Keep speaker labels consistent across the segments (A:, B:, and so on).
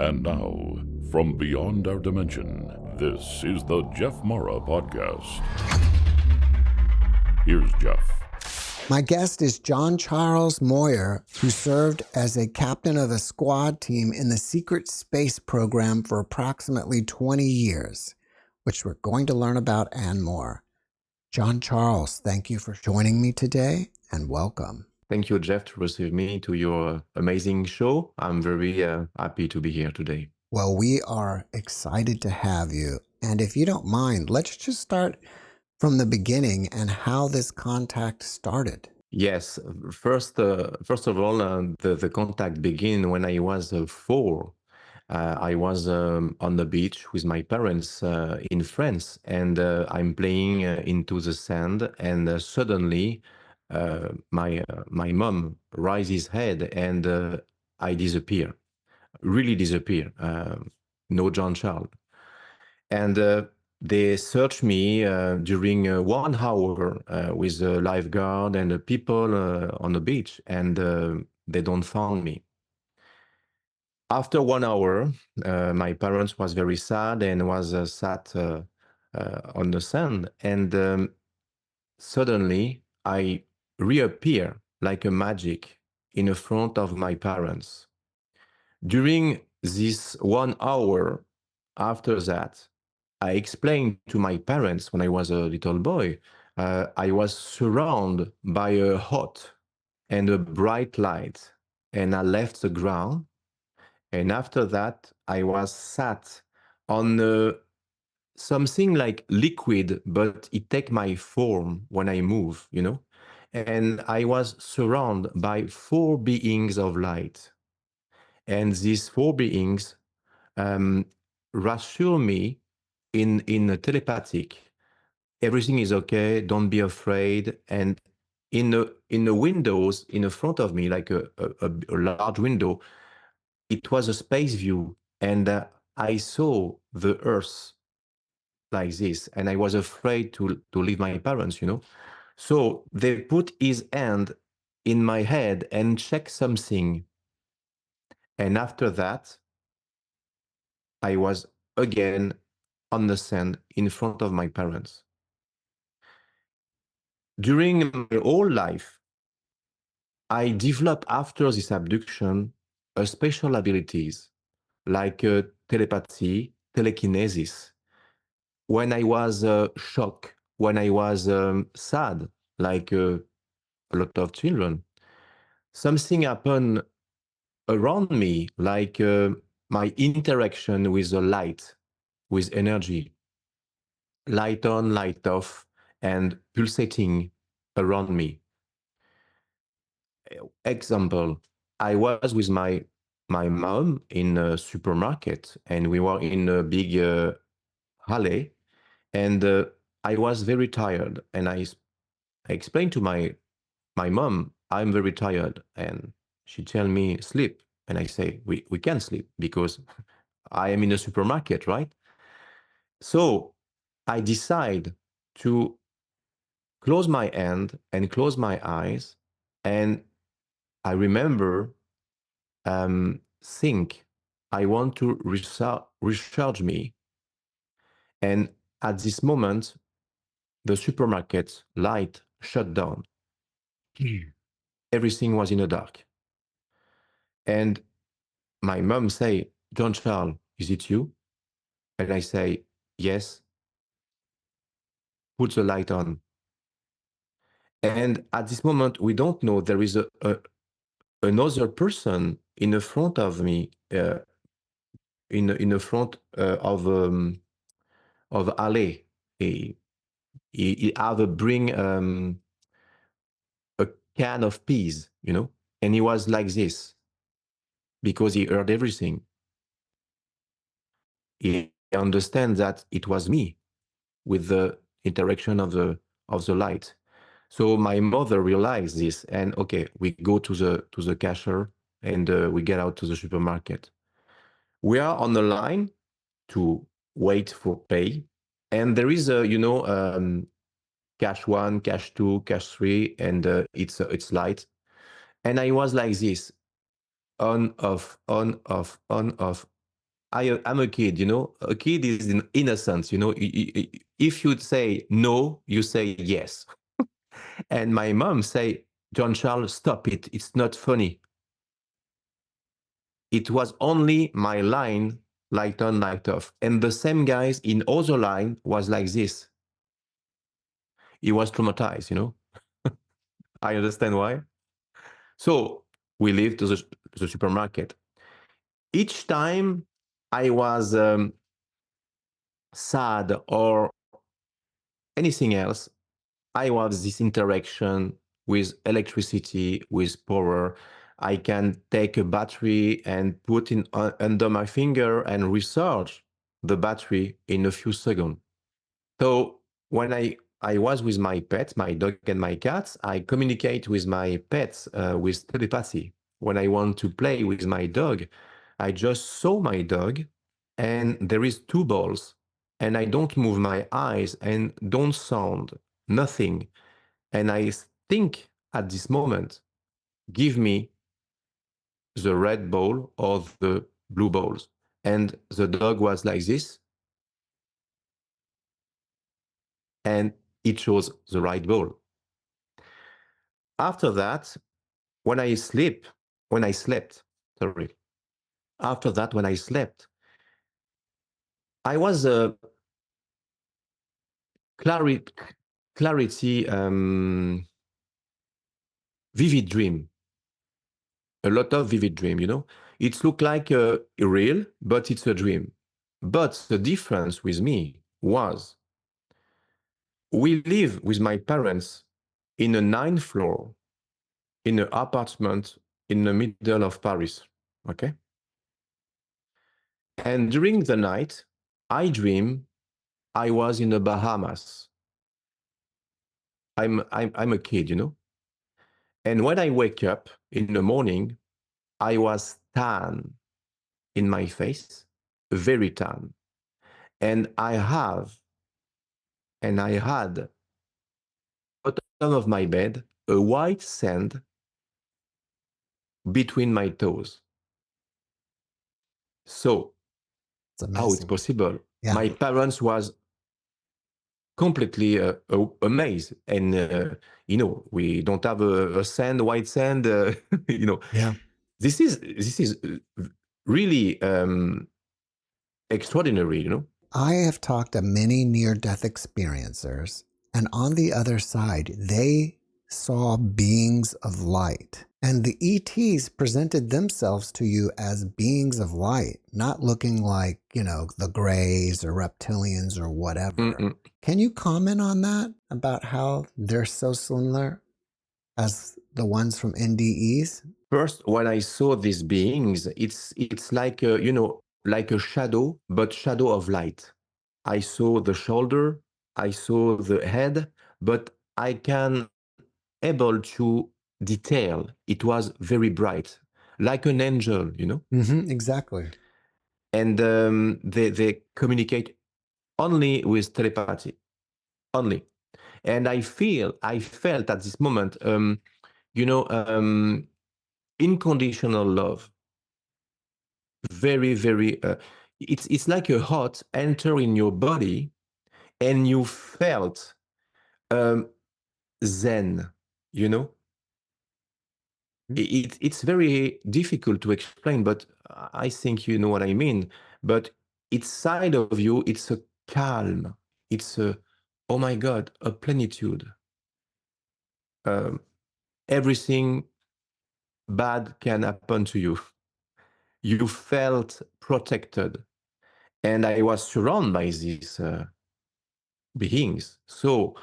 A: And now, from beyond our dimension, this is the JeffMara podcast. Here's Jeff.
B: My guest is Jean-Charles Moyer, who served as a captain of a squad team in the secret space program for approximately 20 years, which we're going to learn about and more. Jean-Charles, thank you for joining me today and welcome.
C: Thank you, Jeff, to receive me to your amazing show. I'm very happy to be here today.
B: Well, we are excited to have you. And if you don't mind, let's just start from the beginning and how this contact started.
C: Yes, first of all, the contact began when I was 4. I was on the beach with my parents in France, and I'm playing into the sand, and suddenly my mom raises head, and I disappear, really disappear. No Jean-Charles. And they searched me during 1 hour with a lifeguard and people on the beach, and they don't find me. After 1 hour, my parents was very sad and was sat on the sand, and suddenly I reappear like a magic in front of my parents. During this 1 hour after that, I explained to my parents when I was a little boy, I was surrounded by a hot and a bright light, and I left the ground. And after that, I was sat on something like liquid, but it take my form when I move, you know? And I was surrounded by 4 beings of light. And these 4 beings reassure me in a telepathic, everything is okay, don't be afraid. And in the windows in the front of me, like a large window, it was a space view, and I saw the earth like this, and I was afraid to leave my parents, you know. So they put his hand in my head and check something, and after that I was again on the sand in front of my parents. During my whole life, I developed after this abduction special abilities like telepathy, telekinesis. When I was shocked, when I was sad, like a lot of children, something happened around me, like my interaction with the light, with energy, light on, light off, and pulsating around me. Example, I was with my mom in a supermarket, and we were in a big alley, and I was very tired, and I explained to my mom, I'm very tired, and she tell me sleep, and I say we can't sleep because I am in a supermarket, right? So I decide to close my hand and close my eyes, and I remember think I want to recharge me. And at this moment, the supermarket light shut down. Everything was in the dark. And my mom say, Jean-Charles, is it you? And I say, yes. Put the light on. And at this moment, we don't know there is another person in the front of me, in the front of alley. He have a bring a can of peas, you know, and he was like this because he heard everything. He understands that it was me with the interaction of the light. So my mother realized this, and okay, we go to the cashier, and we get out to the supermarket. We are on the line to wait for pay, and there is a cash 1, cash 2, cash 3, and it's light. And I was like this, on off, on off, on off. I'm a kid, you know. A kid is in innocence, you know. If you say no, you say yes. And my mom say, Jean-Charles, stop it. It's not funny. It was only my line, light on, light off. And the same guys in other line was like this. He was traumatized, you know. I understand why. So we leave to the supermarket. Each time I was sad or anything else, I have this interaction with electricity, with power. I can take a battery and put it under my finger and recharge the battery in a few seconds. So when I was with my pets, my dog and my cats, I communicate with my pets with telepathy. When I want to play with my dog, I just saw my dog and there is two balls and I don't move my eyes and don't sound, nothing. And I think at this moment, give me the red ball or the blue balls. And the dog was like this, and it chose the right ball. After that, when I slept, sorry. After that, when I slept, I was a clarity, vivid dream. A lot of vivid dream, you know. It looked like real, but it's a dream. But the difference with me was we live with my parents in a 9th floor in an apartment in the middle of Paris. Okay. And during the night, I dream I was in the Bahamas. I'm a kid, you know. And when I wake up in the morning, I was tan in my face, very tan. And I had bottom of my bed a white sand between my toes. So
B: It's
C: how it's
B: amazing.
C: possible?
B: Yeah.
C: My parents was completely amazed, and you know, we don't have a sand, white sand. You know,
B: Yeah.
C: this is really extraordinary. You know.
B: I have talked to many near death experiencers, and on the other side, they saw beings of light. And the ETs presented themselves to you as beings of light, not looking like, the grays or reptilians or whatever.
C: Mm-mm.
B: Can you comment on that about how they're so similar as the ones from NDEs?
C: First, when I saw these beings, it's like you know, like a shadow, but shadow of light. I saw the shoulder, I saw the head, but I can able to detail. It was very bright, like an angel, you know.
B: Mm-hmm, exactly.
C: And they communicate only with telepathy, only. And I felt at this moment, you know, unconditional love. Very, very. It's like a heart enter in your body, and you felt zen. You know, it's very difficult to explain, but I think you know what I mean. But inside of you, it's a calm. It's a, oh my God, a plenitude. Um, everything bad can happen to you. You felt protected. And I was surrounded by these beings. So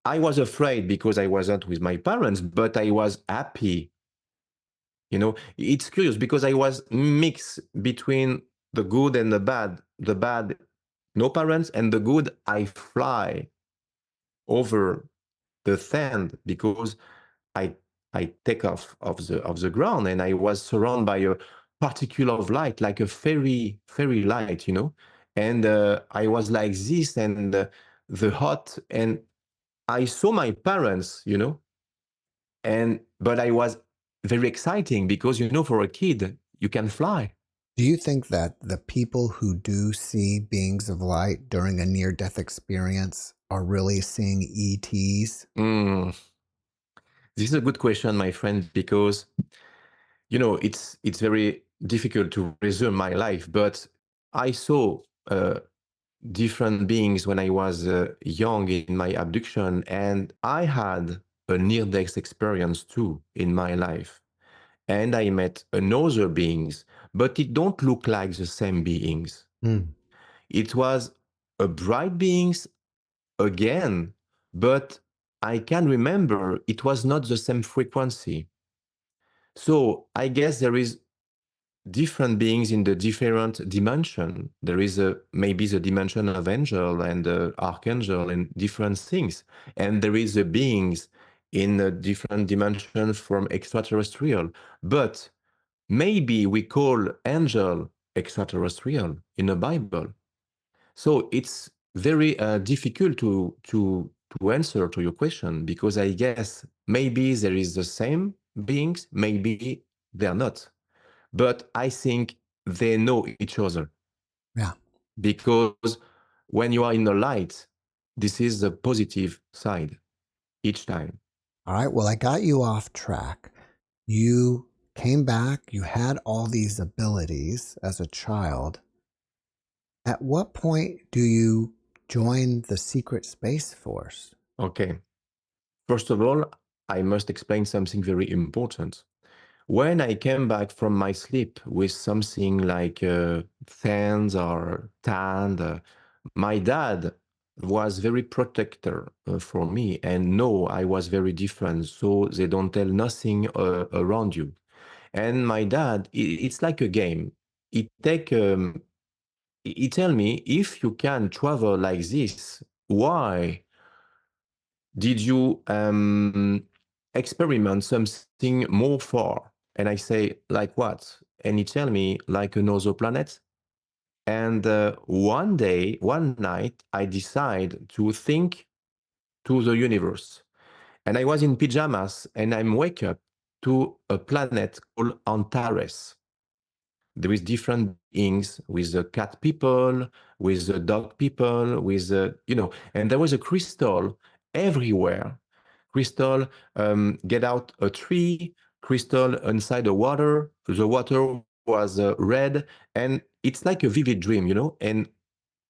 C: I was afraid because I wasn't with my parents, but I was happy. You know, it's curious because I was mixed between the good and the bad. The bad, no parents, and the good, I fly over the sand because I I take off of the ground and I was surrounded by a particle of light, like a fairy light, you know. And I was like this, and the hot, and I saw my parents, you know, and but I was very exciting because you know, for a kid, you can fly.
B: Do you think that the people who do see beings of light during a near-death experience are really seeing ETs?
C: Mm, this is a good question, my friend, because it's very difficult to resume my life, but I saw different beings when I was young in my abduction, and I had a near-death experience too in my life. And I met another beings, but it don't look like the same beings.
B: Mm.
C: It was a bright beings again, but I can remember it was not the same frequency. So I guess there is different beings in the different dimension. There is maybe the dimension of angel and archangel and different things. And there is the beings in a different dimension from extraterrestrial. But maybe we call angel extraterrestrial in the Bible. So it's very difficult to answer to your question, because I guess maybe there is the same beings, maybe they're not. But I think they know each other,
B: Yeah.
C: because when you are in the light, this is the positive side each time.
B: All right. Well, I got you off track. You came back, you had all these abilities as a child. At what point do you join the secret space force?
C: Okay. First of all, I must explain something very important. When I came back from my sleep with something like tanned or tanned, my dad was very protector for me, and no, I was very different. So they don't tell nothing around you. And my dad, it's like a game. He tell me, if you can travel like this, why did you experiment something more far? And I say, like what? And he tell me, like another planet. And one night, I decide to think to the universe. And I was in pajamas, and I wake up to a planet called Antares. There is different beings with the cat people, with the dog people, with and there was a crystal everywhere. Crystal get out a tree, crystal inside the water. The water was red, and it's like a vivid dream. And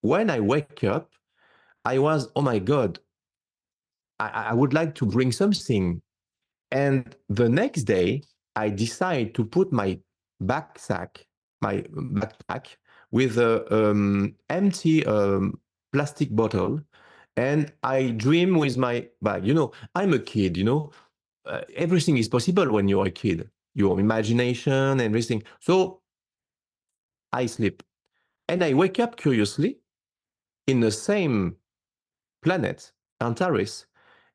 C: when I wake up, I was, oh my God, I would like to bring something. And the next day, I decide to put my my backpack with a empty plastic bottle, and I dream with my bag. I'm a kid. Everything is possible when you're a kid. Your imagination, everything. So I sleep, and I wake up curiously in the same planet, Antares,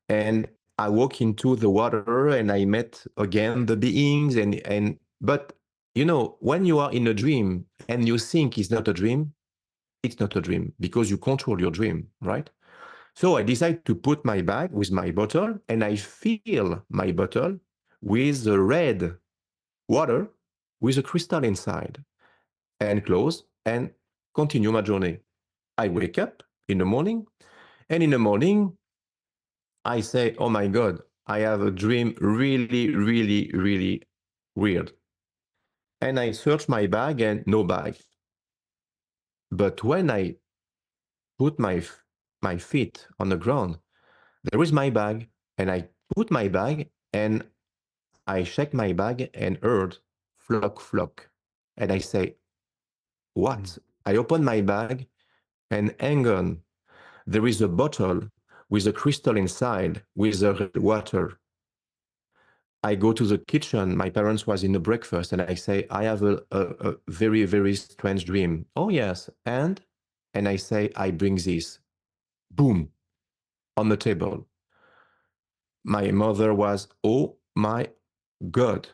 C: and I walk into the water, and I met again the beings, and but when you are in a dream and you think it's not a dream, because you control your dream, right? So I decide to put my bag with my bottle, and I fill my bottle with the red water with a crystal inside, and close and continue my journey. I wake up in the morning, and in the morning I say, oh my God, I have a dream really, really, really weird. And I search my bag, and no bag. But when I put my feet on the ground, there is my bag. And I put my bag, and I check my bag and heard flock, flock. And I say, what? I open my bag, and hang on, there is a bottle with a crystal inside with the red water. I go to the kitchen. My parents was in the breakfast, and I say, I have a very, very strange dream. Oh, yes. And I say, I bring this. Boom, on the table. My mother was, oh my God.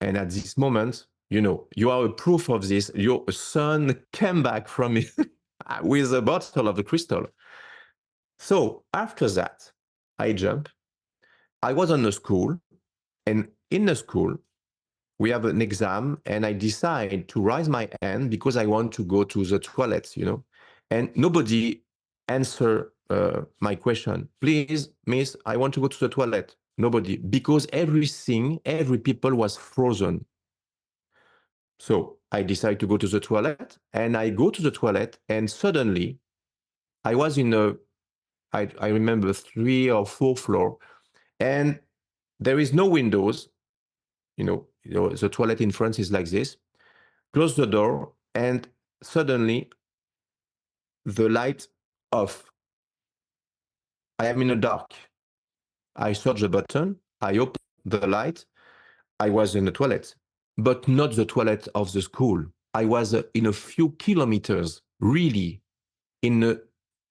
C: And at this moment, you are a proof of this. Your son came back from it with a bottle of the crystal. So after that, I jump. I was on the school, and in the school, we have an exam, and I decide to raise my hand because I want to go to the toilet, and nobody answer my question. Please, miss, I want to go to the toilet. Nobody, because every people was frozen. So I decide to go to the toilet, and I go to the toilet, and suddenly I was I remember 3 or 4 floor, and there is no windows. The toilet in France is like this. Close the door, and suddenly the light off. I am in the dark. I search the button. I open the light. I was in the toilet, but not the toilet of the school. I was in a few kilometers, really, in the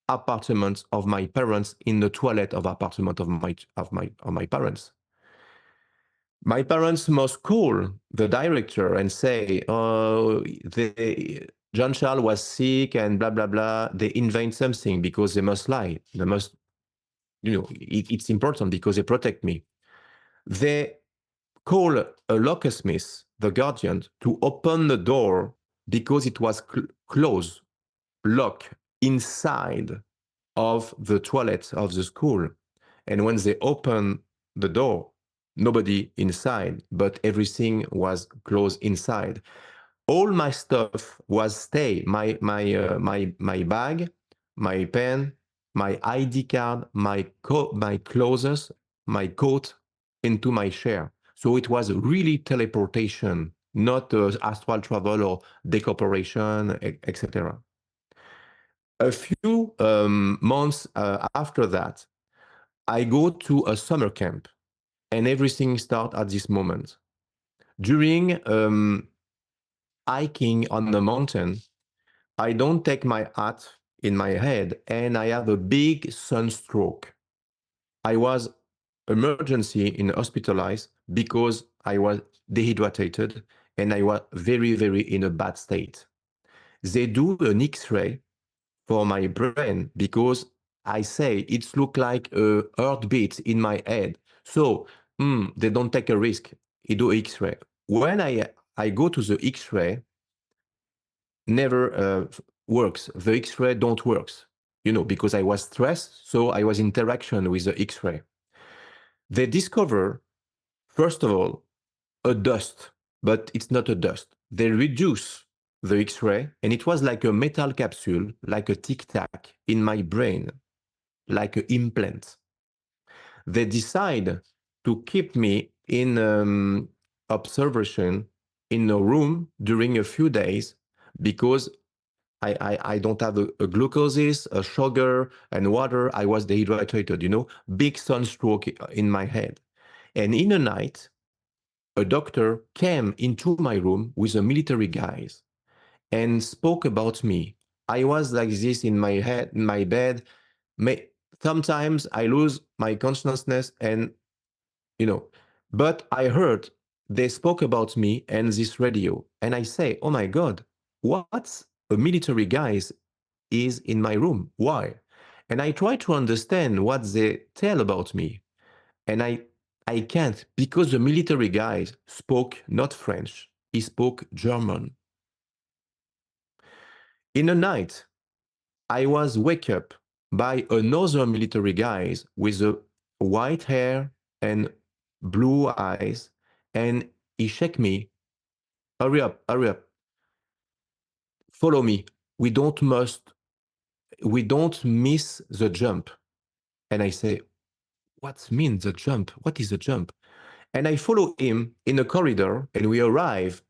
C: apartment of my parents, in the toilet of apartment of my parents. My parents must call the director and say, "Oh, Jean-Charles was sick and blah blah blah." They invent something because they must lie. They must, it's important because they protect me. They call a locksmith, the guardian, to open the door because it was closed, locked inside of the toilet of the school. And when they open the door, nobody inside, but everything was closed inside. All my stuff was stay. My bag, my pen, my ID card, my clothes, my coat into my chair. So it was really teleportation, not astral travel or decorporation, etc. A few months after that, I go to a summer camp, and everything starts at this moment. During hiking on the mountain, I don't take my hat in my head, and I have a big sunstroke. I was emergency in hospitalized because I was dehydrated and I was very, very in a bad state. They do an X-ray for my brain because I say it's look like a heartbeat in my head. So they don't take a risk. They do X-ray. When I go to the X-ray, never works. The X-ray don't works, because I was stressed. So I was interaction with the X-ray. They discover, first of all, a dust, but it's not a dust. They reduce the X-ray, and it was like a metal capsule, like a tic-tac in my brain, like an implant. They decide to keep me in observation in a room during a few days because I don't have a glucose, a sugar, and water. I was dehydrated, big sunstroke in my head. And in the night, a doctor came into my room with a military guys and spoke about me. I was like this in my head, in my bed. Sometimes I lose my consciousness and, but I heard they spoke about me and this radio. And I say, oh my God, what a military guys is in my room? Why? And I try to understand what they tell about me. And I can't because the military guys spoke not French. He spoke German. In the night, I was wake up by another military guys with a white hair and blue eyes, and he shake me, hurry up, follow me. We don't miss the jump. And I say, what means the jump? What is the jump? And I follow him in a corridor, and we arrive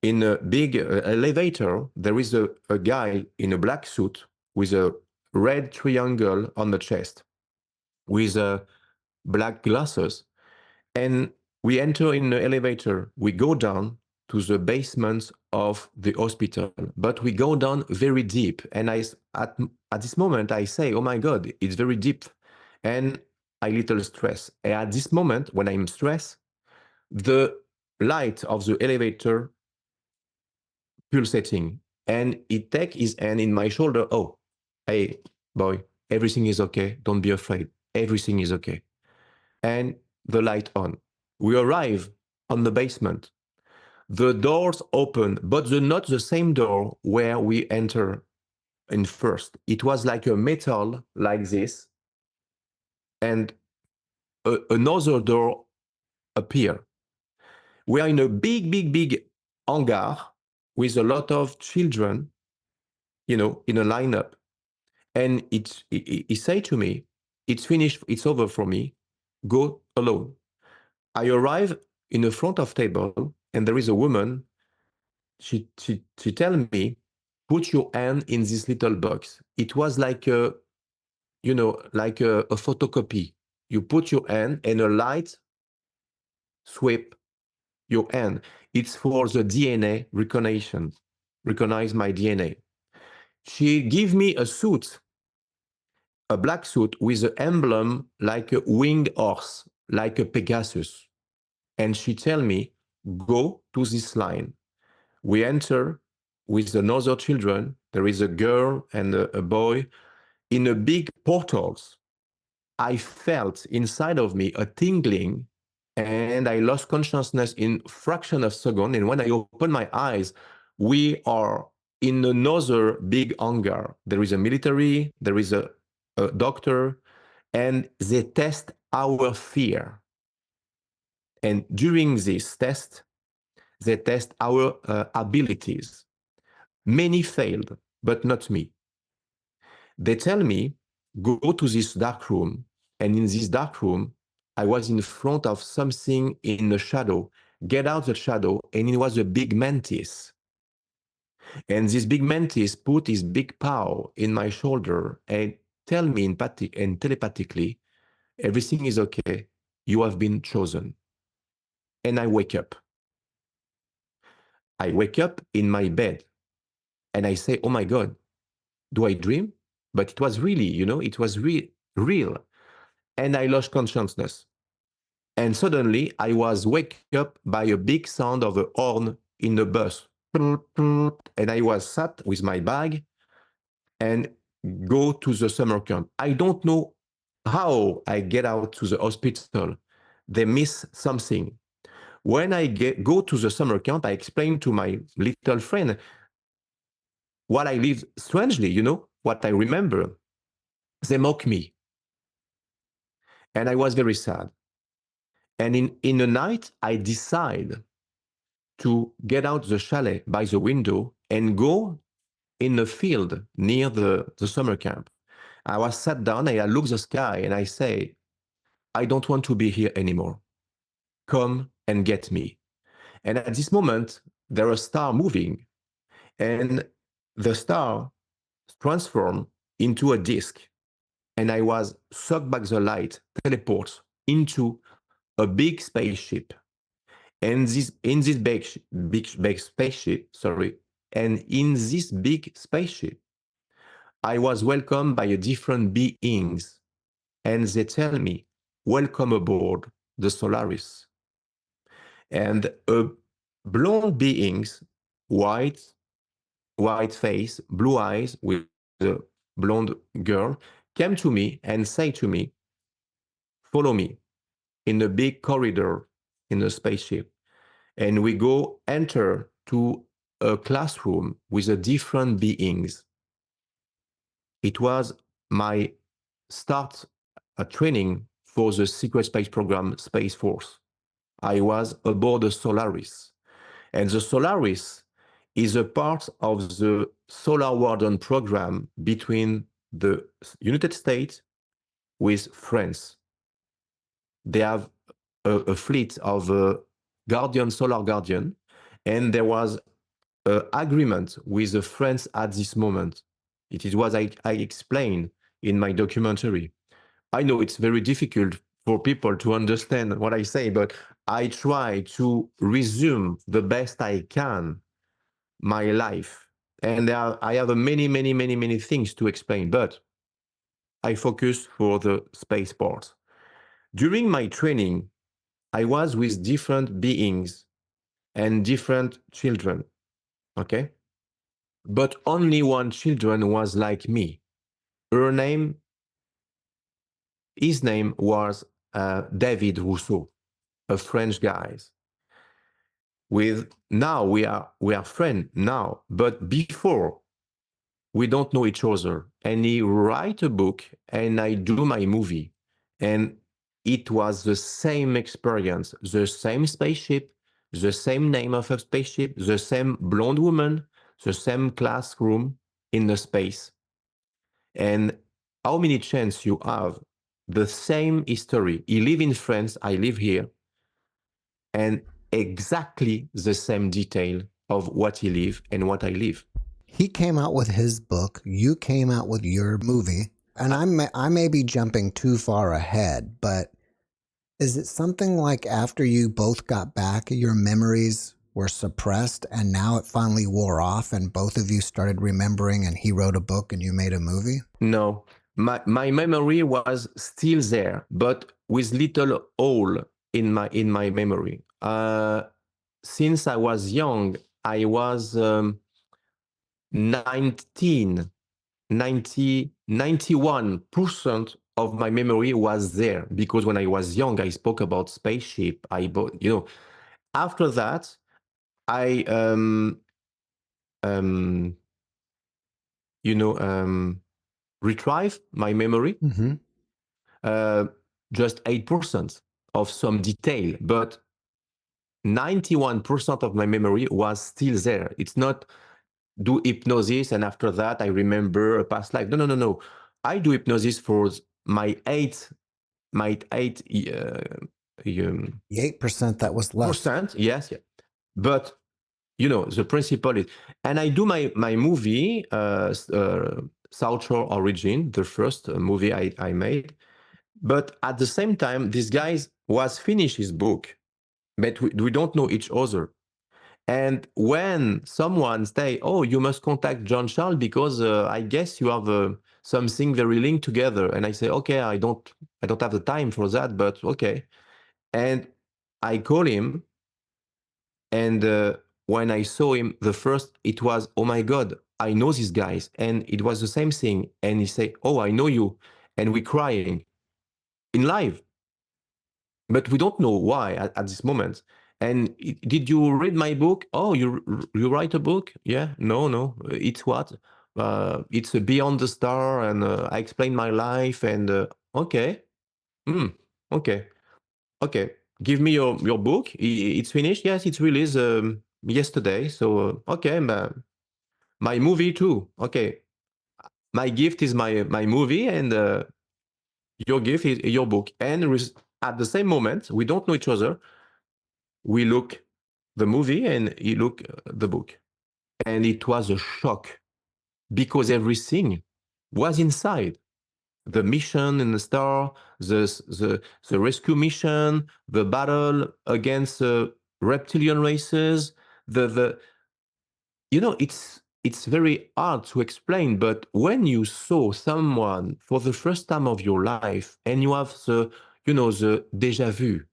C: in a big elevator. There is a guy in a black suit with a red triangle on the chest with black glasses. And we enter in the elevator. We go down to the basement of the hospital, but we go down very deep. And at this moment, I say, oh my God, it's very deep. And I little stress. And at this moment, when I'm stressed, the light of the elevator pulsating, and he take his hand in my shoulder. Oh, hey, boy, everything is okay. Don't be afraid. Everything is okay. And the light on. We arrive on the basement. The doors open, but not the same door where we enter in first. It was like a metal like this, and another door appear. We are in a big hangar with a lot of children, in a lineup. And he said to me, it's finished, it's over for me, go alone. I arrive in the front of table, and there is a woman. She tell me, put your hand in this little box. It was like like a photocopy. You put your hand and a light sweep your hand. It's for the DNA recognition. Recognize my DNA. She give me a suit, a black suit with an emblem like a winged horse, like a Pegasus. And she tell me, go to this line. We enter with another children. There is a girl and a boy in a big portals. I felt inside of me a tingling, and I lost consciousness in fraction of second. And when I opened my eyes, we are in another big hangar. There is a military, there is a doctor, and they test our fear. And during this test, they test our abilities. Many failed, but not me. They tell me, go to this dark room. And in this dark room, I was in front of something in the shadow. Get out the shadow, and it was a big mantis. And this big mantis put his big paw in my shoulder and tell me and telepathically, everything is okay. You have been chosen. And I wake up. I wake up in my bed and I say, oh my God, do I dream? But it was really, it was real. And I lost consciousness. And suddenly I was wake up by a big sound of a horn in the bus. And I was sat with my bag and go to the summer camp. I don't know how I get out to the hospital. They miss something. When I go to the summer camp, I explain to my little friend what I live strangely, what I remember. They mock me. And I was very sad. And in the night, I decide to get out the chalet by the window and go in a field near the summer camp. I was sat down and I look the sky and I say, I don't want to be here anymore. Come and get me. And at this moment, there is a star moving, and the star transformed into a disc. And I was sucked back the light, teleports into a big spaceship. And in this big spaceship, and in this big spaceship, I was welcomed by different beings, and they tell me, welcome aboard the Solaris. And blonde beings, white face, blue eyes with a blonde girl, came to me and say to me, follow me in a big corridor in the spaceship. And we go enter to a classroom with a different beings. It was my start a training for the secret space program Space Force. I was aboard the Solaris. And the Solaris is a part of the Solar Warden program between the United States with France. They have a fleet of Solar Guardian, and there was an agreement with the France at this moment. It is what I explained in my documentary. I know it's very difficult for people to understand what I say, but I try to resume the best I can my life. And I have many things to explain, but I focus for the space part. During my training, I was with different beings and different children, okay? But only one children was like me. His name was David Rousseau, a French guy. with now we are friends now, but before we don't know each other. And he write a book and I do my movie. And it was the same experience, the same spaceship, the same name of a spaceship, the same blonde woman, the same classroom in the space. And how many chance you have the same history? He live in France, I live here, and exactly the same detail of what he live and what I live.
B: He came out with his book. You came out with your movie. And I may be jumping too far ahead, but is it something like after you both got back, your memories were suppressed and now it finally wore off and both of you started remembering and he wrote a book and you made a movie?
C: No, my memory was still there, but with little hole in my memory. Since I was young, I was 19, 91% of my memory was there because when I was young, I spoke about spaceship. After that, I um, retrieve my memory.
B: Mm-hmm.
C: Just 8% of some detail, but 91% of my memory was still there. It's not do hypnosis and after that I remember a past life. No, no, no, no. I do hypnosis for my
B: 8% that was left.
C: percent. Yes, yeah. But the principle is, and I do my movie, South Shore Origin, the first movie I made. But at the same time, this guy was finished his book, but we don't know each other. And when someone say, "Oh, you must contact Jean-Charles because I guess you have something very linked together," and I say, "Okay, I don't have the time for that, but okay." And I call him, and when I saw him the first, it was, "Oh my God, I know these guys," and it was the same thing. And he say, "Oh, I know you," and we crying in live. But we don't know why at this moment. And did you read my book? Oh, you write a book? Yeah, no. It's what? It's Beyond the Star, and I explain my life. And okay, okay, okay. Give me your book. It's finished. Yes, it's released yesterday. So okay, my movie too. Okay, my gift is my movie, and your gift is your book. And at the same moment, we don't know each other. We look the movie and he look the book. And it was a shock because everything was inside. The mission in the star, the rescue mission, the battle against reptilian races, it's very hard to explain, but when you saw someone for the first time of your life and you have the déjà vu,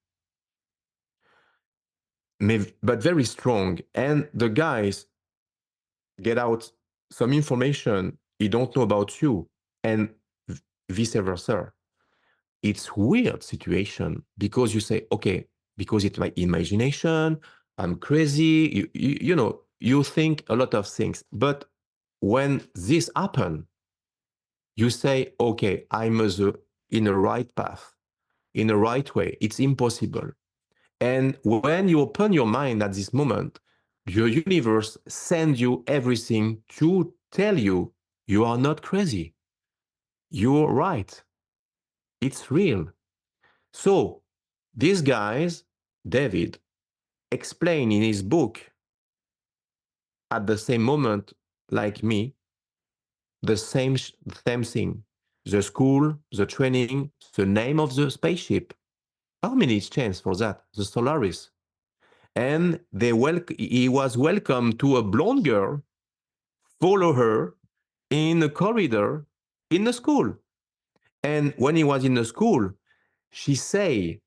C: but very strong, and the guys get out some information he don't know about you, and vice versa. It's weird situation because you say, okay, because it's my imagination, I'm crazy, you think a lot of things. But when this happen, you say, okay, I'm in the right path, in the right way. It's impossible. And when you open your mind at this moment, your universe sends you everything to tell you you are not crazy. You're right. It's real. So these guys, David, explain in his book at the same moment like me, the same thing. The school, the training, the name of the spaceship. How many chance for that? The Solaris. And he was welcome to a blonde girl, follow her in a corridor in the school. And when he was in the school, she say,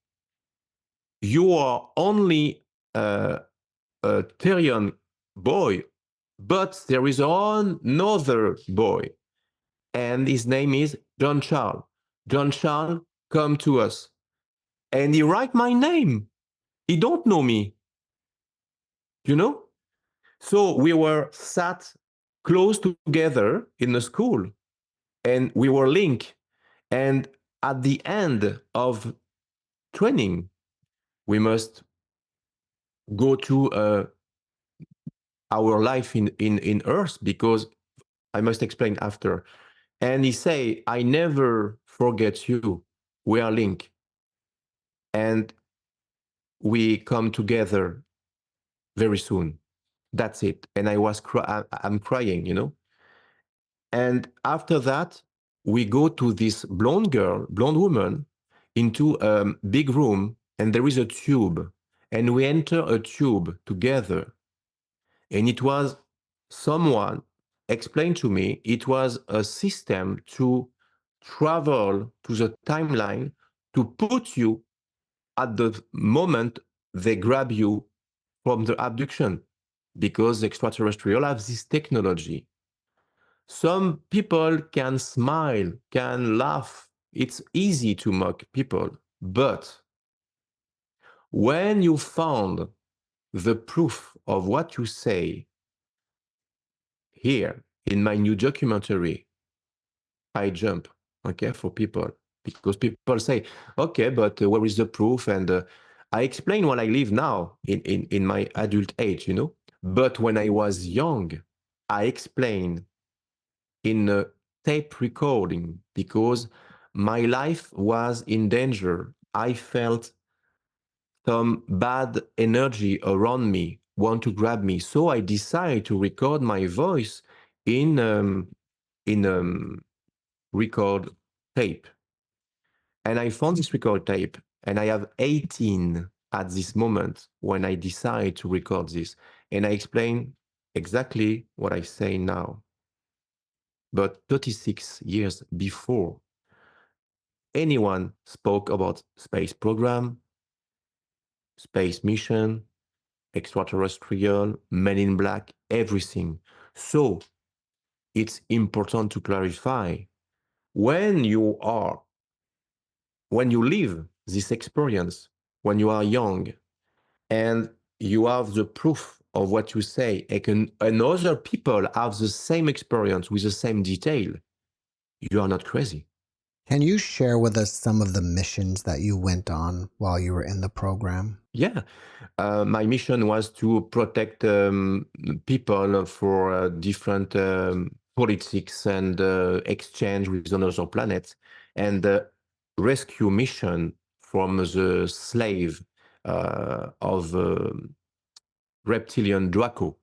C: "You are only a Tyrian boy, but there is another boy, and his name is John Charles. John Charles, come to us." And he write my name. He don't know me. you know? So we were sat close together in the school and we were linked. And at the end of training, we must go to our life in Earth, because I must explain after. And he say, I never forget you. We are linked. And we come together very soon. That's it. And I'm crying, you know. And after that, we go to this blonde woman, into a big room, and there is a tube. And we enter a tube together. And it was someone explained to me, it was a system to travel to the timeline to put you at the moment they grab you from the abduction, because extraterrestrial have this technology. Some people can smile, can laugh. It's easy to mock people. But when you found the proof of what you say here in my new documentary, I jump, okay, for people. Because people say, okay, but where is the proof? And I explain what I live now in my adult age, you know. But when I was young, I explained in a tape recording, because my life was in danger. I felt some bad energy around me want to grab me. So I decided to record my voice in record tape. And I found this record tape, and I have 18 at this moment when I decide to record this. And I explain exactly what I say now. But 36 years before anyone spoke about space program, space mission, extraterrestrial, men in black, everything. So it's important to clarify, when you live this experience, when you are young, and you have the proof of what you say, and other people have the same experience with the same detail, you are not crazy.
B: Can you share with us some of the missions that you went on while you were in the program?
C: Yeah. My mission was to protect people for different politics and exchange with another planets, and rescue mission from the slave of reptilian Draco.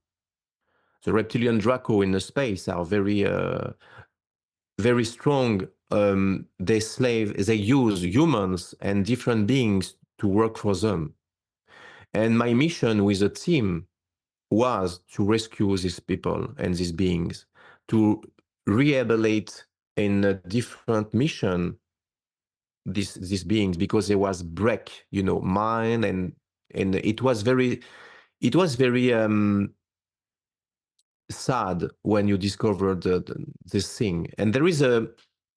C: The reptilian Draco in the space are very strong. They use humans and different beings to work for them. And my mission with the team was to rescue these people and these beings, to rehabilitate in a different mission these beings, because there was break, you know, mind, and it was very sad when you discovered this thing. And there is a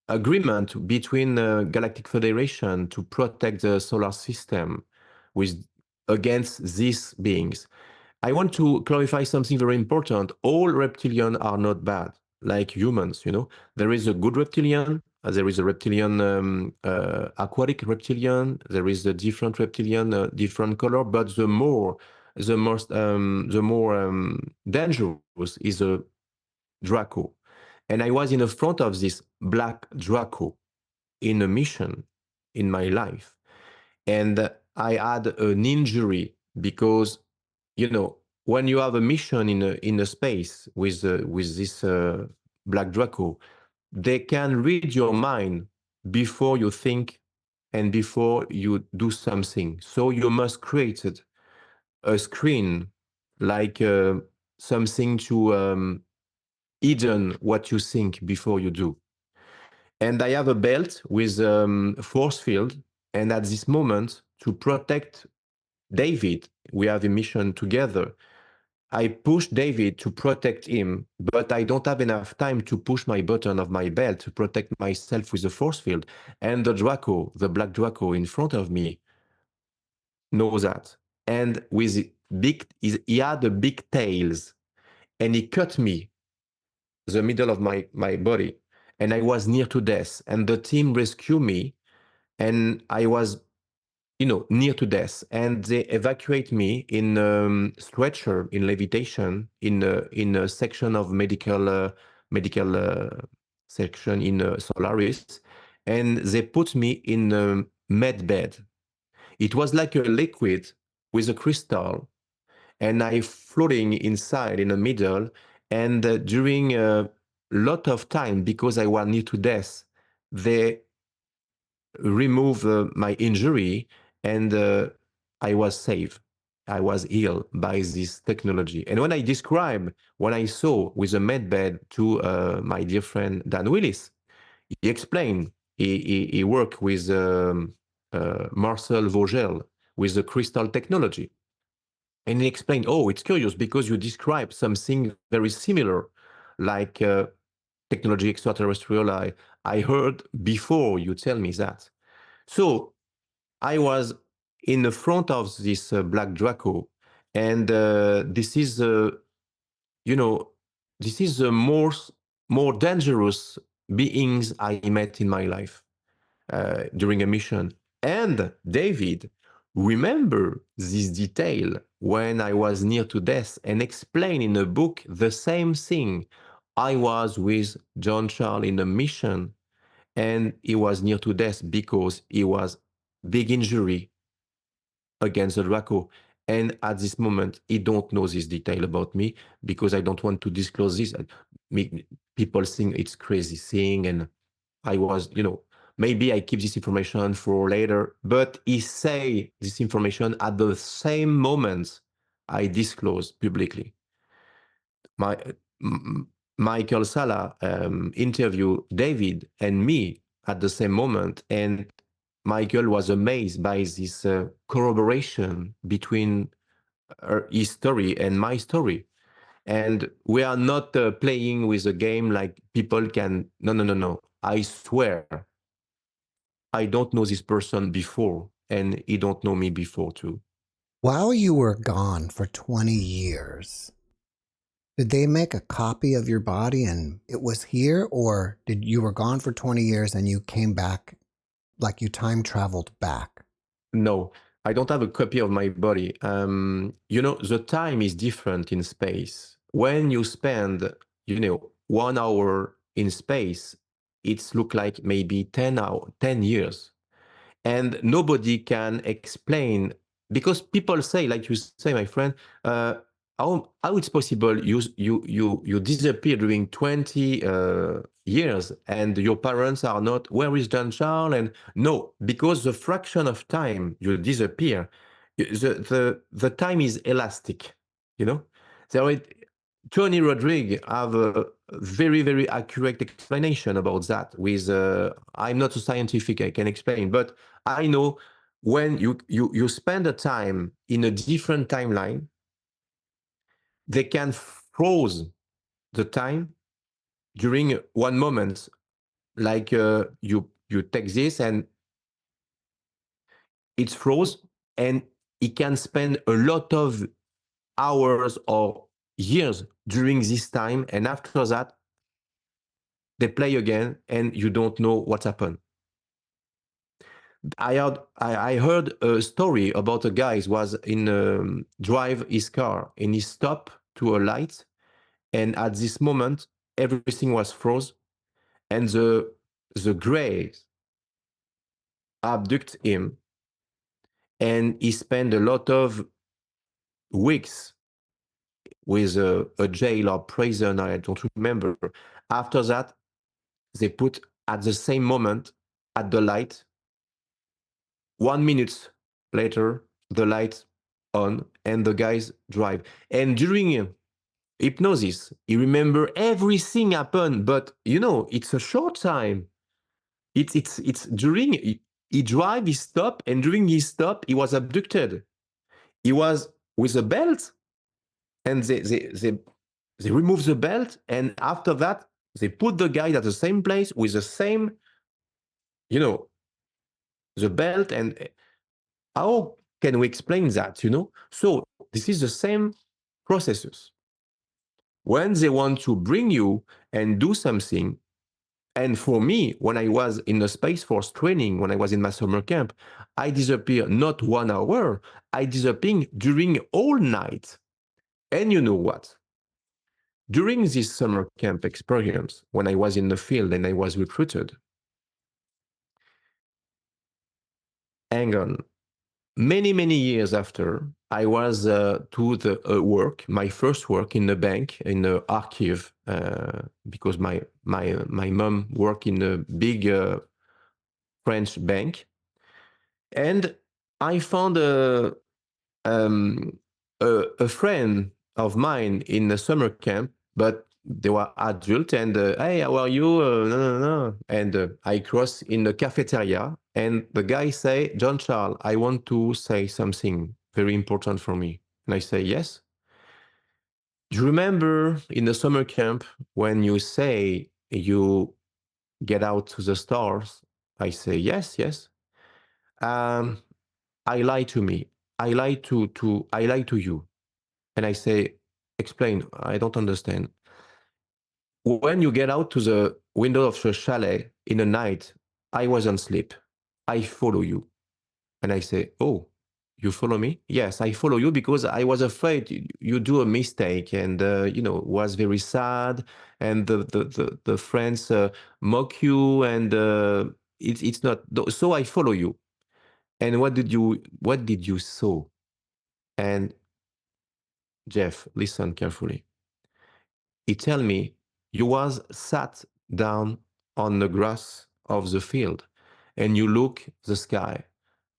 C: agreement between the Galactic Federation to protect the solar system against these beings. I want to clarify something very important. All reptilians are not bad, like humans, you know. There is a good reptilian, there is a reptilian, aquatic reptilian, there is a different reptilian, different color, but the more dangerous is a Draco. And I was in the front of this black Draco in a mission in my life. And I had an injury because, you know, when you have a mission in a space with this black Draco, they can read your mind before you think and before you do something. So you must create a screen, like something to hidden what you think before you do. And I have a belt with force field. And at this moment, to protect David, we have a mission together. I push David to protect him, but I don't have enough time to push my button of my belt to protect myself with the force field. And the Draco, the black Draco in front of me, knows that. And with he had a big tails, and he cut me the middle of my body, and I was near to death. And the team rescued me, and I was, near to death. And they evacuate me in stretcher, in levitation, in a section of medical section in Solaris, and they put me in a med bed. It was like a liquid with a crystal, and I floating inside in the middle. And during a lot of time, because I was near to death, they remove my injury, and I was safe. I was healed by this technology. And when I describe what I saw with a med bed to my dear friend Dan Willis, he explained he worked with Marcel Vogel with the crystal technology. And he explained, oh, it's curious because you describe something very similar, like technology extraterrestrial. I heard before you tell me that. So I was in the front of this Black Draco, and this is, this is the more dangerous beings I met in my life during a mission. And David, remember this detail when I was near to death, and explain in a book the same thing. I was with Jean-Charles in a mission, and he was near to death because he was big injury against the Draco. And at this moment, he don't know this detail about me because I don't want to disclose this. People think it's crazy thing, and I was, maybe I keep this information for later, but he say this information at the same moment I disclose publicly. Michael Sala interviewed David and me at the same moment, and Michael was amazed by this corroboration between his story and my story. And we are not playing with a game like people can. No. I swear, I don't know this person before, and he don't know me before too.
B: While you were gone for 20 years, did they make a copy of your body and it was here, or did you were gone for 20 years and you came back, like you time traveled back?
C: No, I don't have a copy of my body. The time is different in space. When you spend, 1 hour in space, it's look like maybe 10 years. And nobody can explain, because people say, like you say, my friend, how it's possible you disappear during 20 years and your parents are not, where is Jean-Charles? And no, because the fraction of time you disappear, the time is elastic, So Tony Rodriguez have a very, very accurate explanation about that. With I'm not a scientific, I can explain, but I know when you spend a time in a different timeline, they can froze the time during one moment. Like you take this and it's froze, and it can spend a lot of hours or years during this time, and after that they play again and you don't know what's happened. I heard a story about a guy who was in drive his car and he stopped to a light, and at this moment everything was froze, and the grays abduct him, and he spent a lot of weeks with a jail or prison, I don't remember. After that, they put at the same moment at the light. 1 minute later, the light on and the guys drive. And during hypnosis, he remember everything happened, but it's a short time. It's during he drive, he stop, and during his stop, he was abducted. He was with a belt, and they remove the belt, and after that, they put the guy at the same place with the same, the belt. And how can we explain that, So this is the same processes. When they want to bring you and do something, and for me, when I was in the Space Force training, when I was in my summer camp, I disappear not 1 hour, I disappear during all night. And you know what? During this summer camp experience, when I was in the field and I was recruited, hang on, many years after, I was to the work, my first work in the bank, in the archive, because my mom worked in a big French bank, and I found a friend of mine in the summer camp, but they were adult, and hey, how are you? No. And I cross in the cafeteria, and the guy say, Jean-Charles, I want to say something very important for me. And I say, yes. Do you remember in the summer camp when you say you get out to the stars? I say, yes. I lie to me. I lie to you. And I say, explain, I don't understand. When you get out to the window of the chalet in the night, I was asleep. I follow you. And I say, oh, you follow me? Yes, I follow you because I was afraid you do a mistake and, was very sad. And the friends mock you and it's not. So I follow you. And what did you saw? And Jeff, listen carefully. He tell me you was sat down on the grass of the field and you look the sky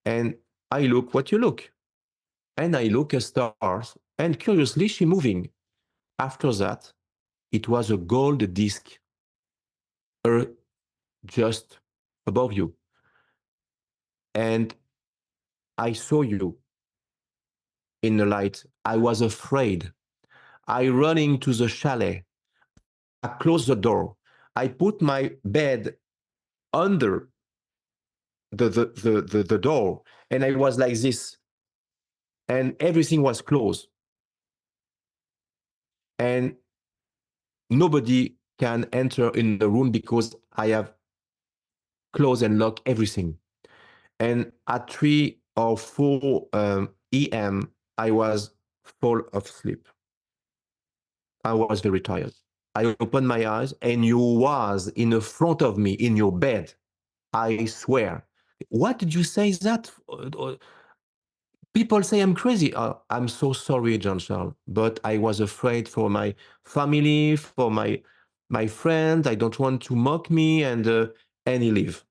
C: and I look what you look and I look at stars and curiously she moving. After that, it was a gold disc just above you. And I saw you in the light. I was afraid. I running to the chalet. I closed the door. I put my bed under the door and I was like this and everything was closed and nobody can enter in the room because I have closed and locked everything. And at 3 or 4 a.m. I was full of sleep. I was very tired. I opened my eyes and you was in the front of me in your bed. I swear. What did you say that? People say I'm crazy. I'm so sorry, Jean-Charles, but I was afraid for my family, for my friend. I don't want to mock me and he leave.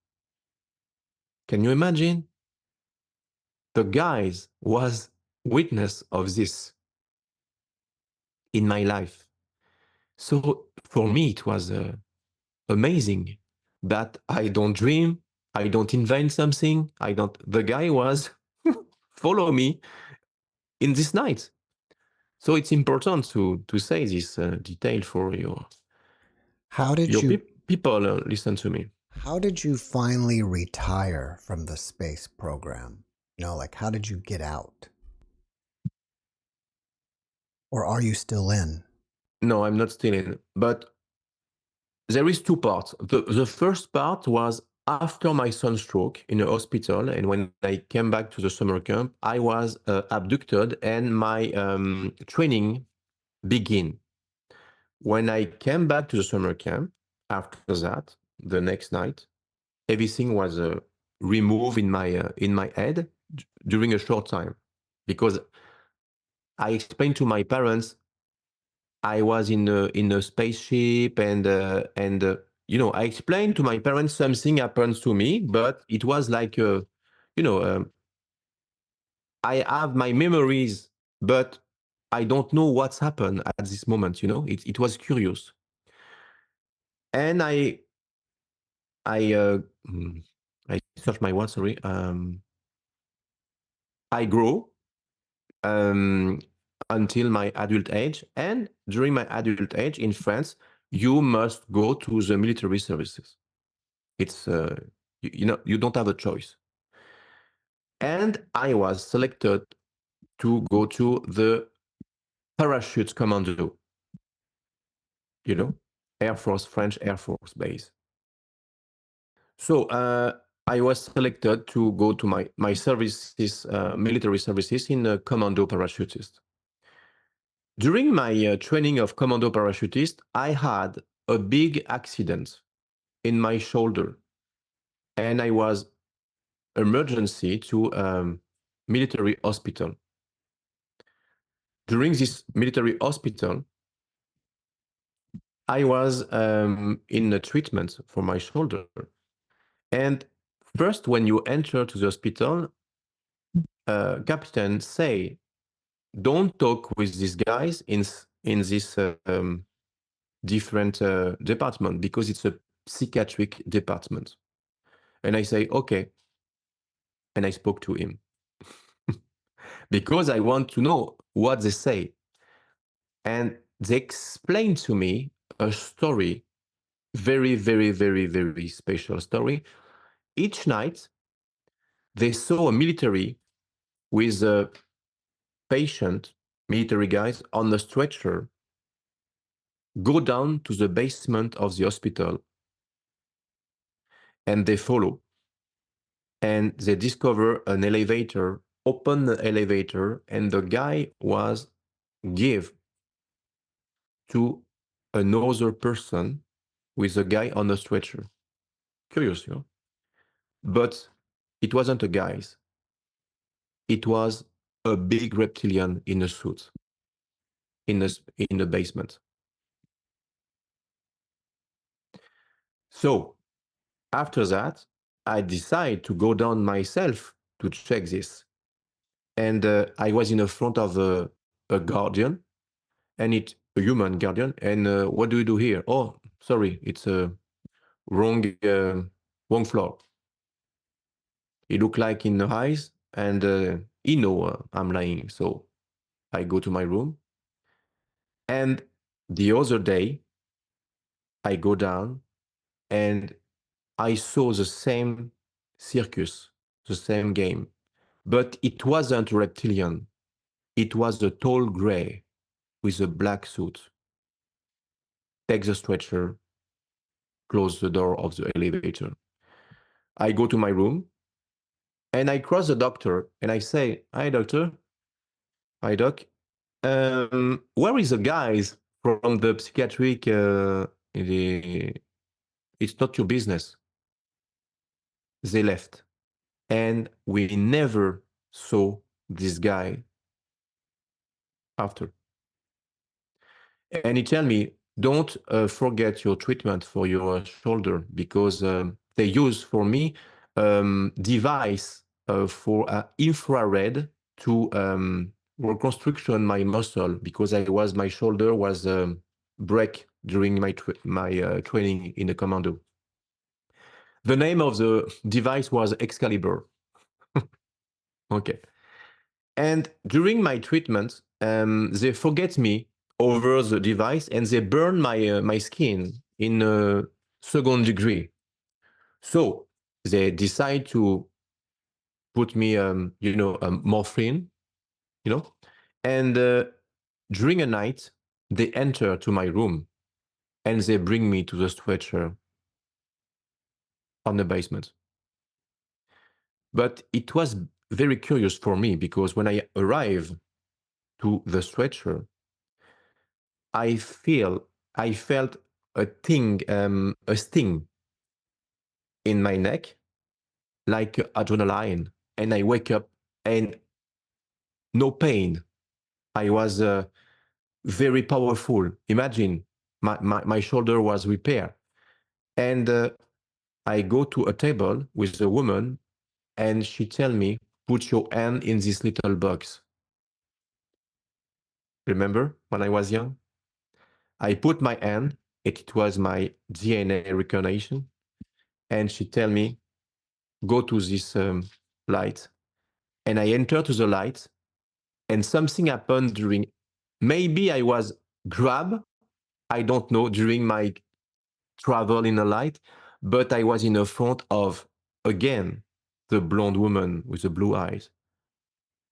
C: Can you imagine? The guys was witness of this in my life. So for me, it was amazing that I don't dream. I don't invent something. The guy was follow me in this night. So it's important to say this detail for
B: How did
C: your
B: you
C: people listen to me.
B: how did you finally retire from the space program? Like how did you get out? Or are you still in?
C: No, I'm not still in, but there is two parts. The first part was after my son's stroke in a hospital, and when I came back to the summer camp, I was abducted, and my training began. When I came back to the summer camp, after that, the next night, everything was removed in my head during a short time, because I explained to my parents I was in a spaceship and I explained to my parents something happens to me, but it was like I have my memories, but I don't know what's happened at this moment. It was curious, and I uh, mm, I searched my word. Sorry, I grow um, until my adult age, and during my adult age in France, you must go to the military services. It's you don't have a choice. And I was selected to go to the parachute commando, French Air Force base. So I was selected to go to my services, military services in a commando parachutist. During my training of commando parachutist, I had a big accident in my shoulder, and I was emergency to military hospital. During this military hospital, I was in a treatment for my shoulder. And first, when you enter to the hospital, captain say, don't talk with these guys in this different department because it's a psychiatric department. And I say, okay. And I spoke to him because I want to know what they say. And they explained to me a story, very, very, very, very special story. Each night, they saw a military with a patient, military guys, on the stretcher, go down to the basement of the hospital, and they follow. And they discover an elevator, open the elevator, and the guy was give to another person with a guy on a stretcher. Curious, But it wasn't a guy. It was a big reptilian in a suit in the basement. So after that, I decided to go down myself to check this. And I was in the front of a guardian, and it's a human guardian. And what do you do here? Oh, sorry, it's a wrong floor. He looked like in the eyes, and he know I'm lying. So I go to my room. And the other day, I go down and I saw the same circus, the same game, but it wasn't reptilian. It was a tall gray with a black suit. Take the stretcher, close the door of the elevator. I go to my room and I cross the doctor and I say, hi, doctor. Hi, doc. Where is the guys from the psychiatric? It's not your business. They left. And we never saw this guy after. And he tell me, don't forget your treatment for your shoulder because they use for me device for infrared to reconstruction my muscle because my shoulder was break during my training in the commando. The name of the device was Excalibur. Okay. And during my treatment, they forget me over the device and they burn my skin in a second degree. So they decide to put me, morphine, and during a night, they enter to my room and they bring me to the stretcher on the basement. But it was very curious for me because when I arrived to the stretcher, I felt a sting in my neck, like adrenaline, and I wake up and no pain. I was very powerful. Imagine my shoulder was repaired, and I go to a table with a woman, and she tell me, "Put your hand in this little box." Remember when I was young? I put my hand. It was my DNA recognition. And she tell me, go to this light. And I enter to the light and something happened during, maybe I was grabbed, I don't know, during my travel in the light, but I was in the front of, again, the blonde woman with the blue eyes.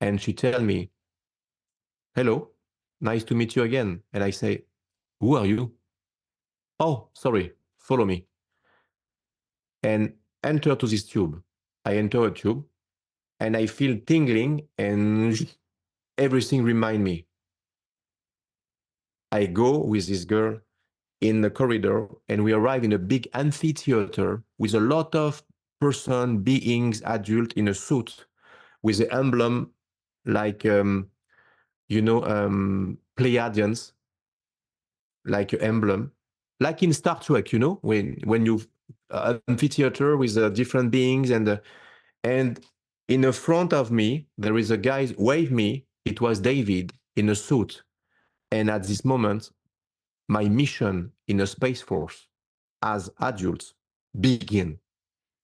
C: And she tell me, hello, nice to meet you again. And I say, who are you? Oh, sorry, follow me. And enter to this tube. I enter a tube and I feel tingling and everything remind me. I go with this girl in the corridor and we arrive in a big amphitheater with a lot of beings, adult in a suit with the emblem like, Pleiadians, like an emblem, like in Star Trek, when you amphitheater with different beings and in the front of me there is a guy wave me. It was David in a suit, and at this moment, my mission in a space force as adults begin.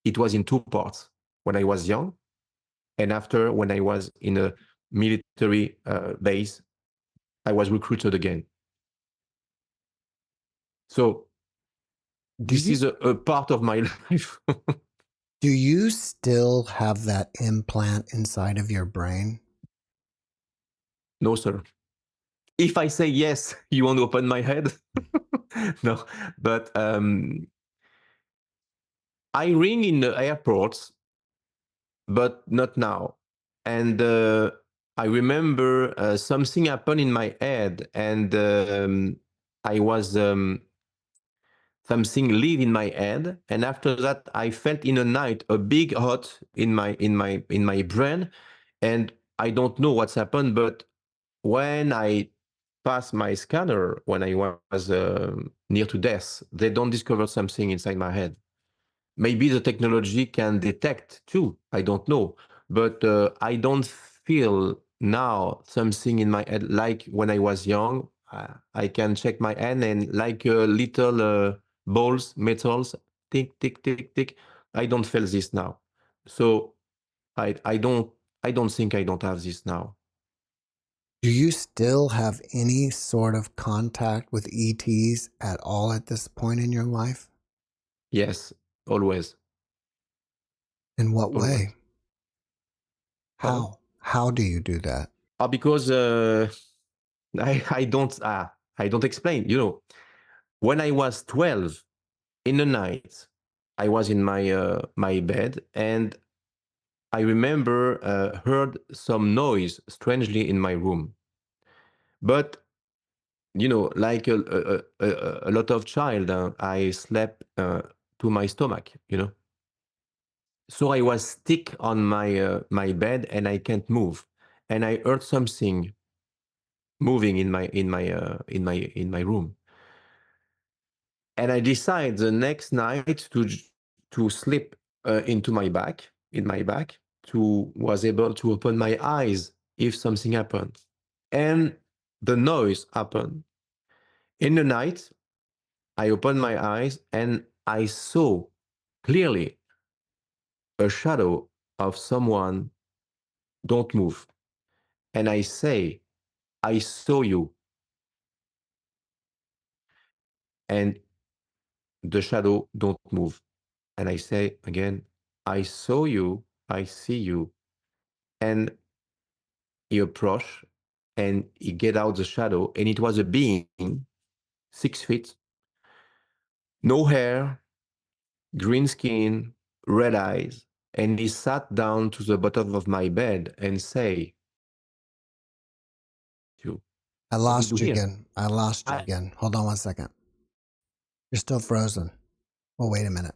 C: It was in two parts: when I was young, and after when I was in a military base, I was recruited again. So this is a part of my life.
B: Do you still have that implant inside of your brain?
C: No, sir. If I say yes, you want to open my head? No, but I ring in the airports, but not now. And I remember something happened in my head, and I was something leave in my head, and after that, I felt in the night a big hot in my brain, and I don't know what's happened, but when I passed my scanner when I was near to death, they don't discover something inside my head. Maybe the technology can detect too. I don't know, but I don't feel now something in my head like when I was young. I can check my hand and like little balls, metals, tick, tick, tick, tick. I don't feel this now. So I don't think I don't have this now.
B: Do you still have any sort of contact with ETs at all at this point in your life?
C: Yes, always.
B: In what
C: Always.
B: way?
C: Pardon?
B: How do you do that?
C: Because I don't explain. When I was 12 in the night, I was in my bed and I remember heard some noise strangely in my room. But like a lot of child, I slept to my stomach. So I was stick on my bed and I can't move, and I heard something moving in my room, and I decide the next night to sleep into my back to was able to open my eyes if something happened, and the noise happened in the night. I opened my eyes and I saw clearly a shadow of someone. Don't move. And I say, I saw you. And the shadow don't move. And I say again, I saw you, I see you. And he approach and he get out the shadow, and it was a being, 6 feet, no hair, green skin, red eyes. And he sat down to the bottom of my bed and say, you,
B: I
C: what do you do
B: lost you
C: here?
B: again. I lost you again. Hold on one second. You're still frozen. Well, wait a minute.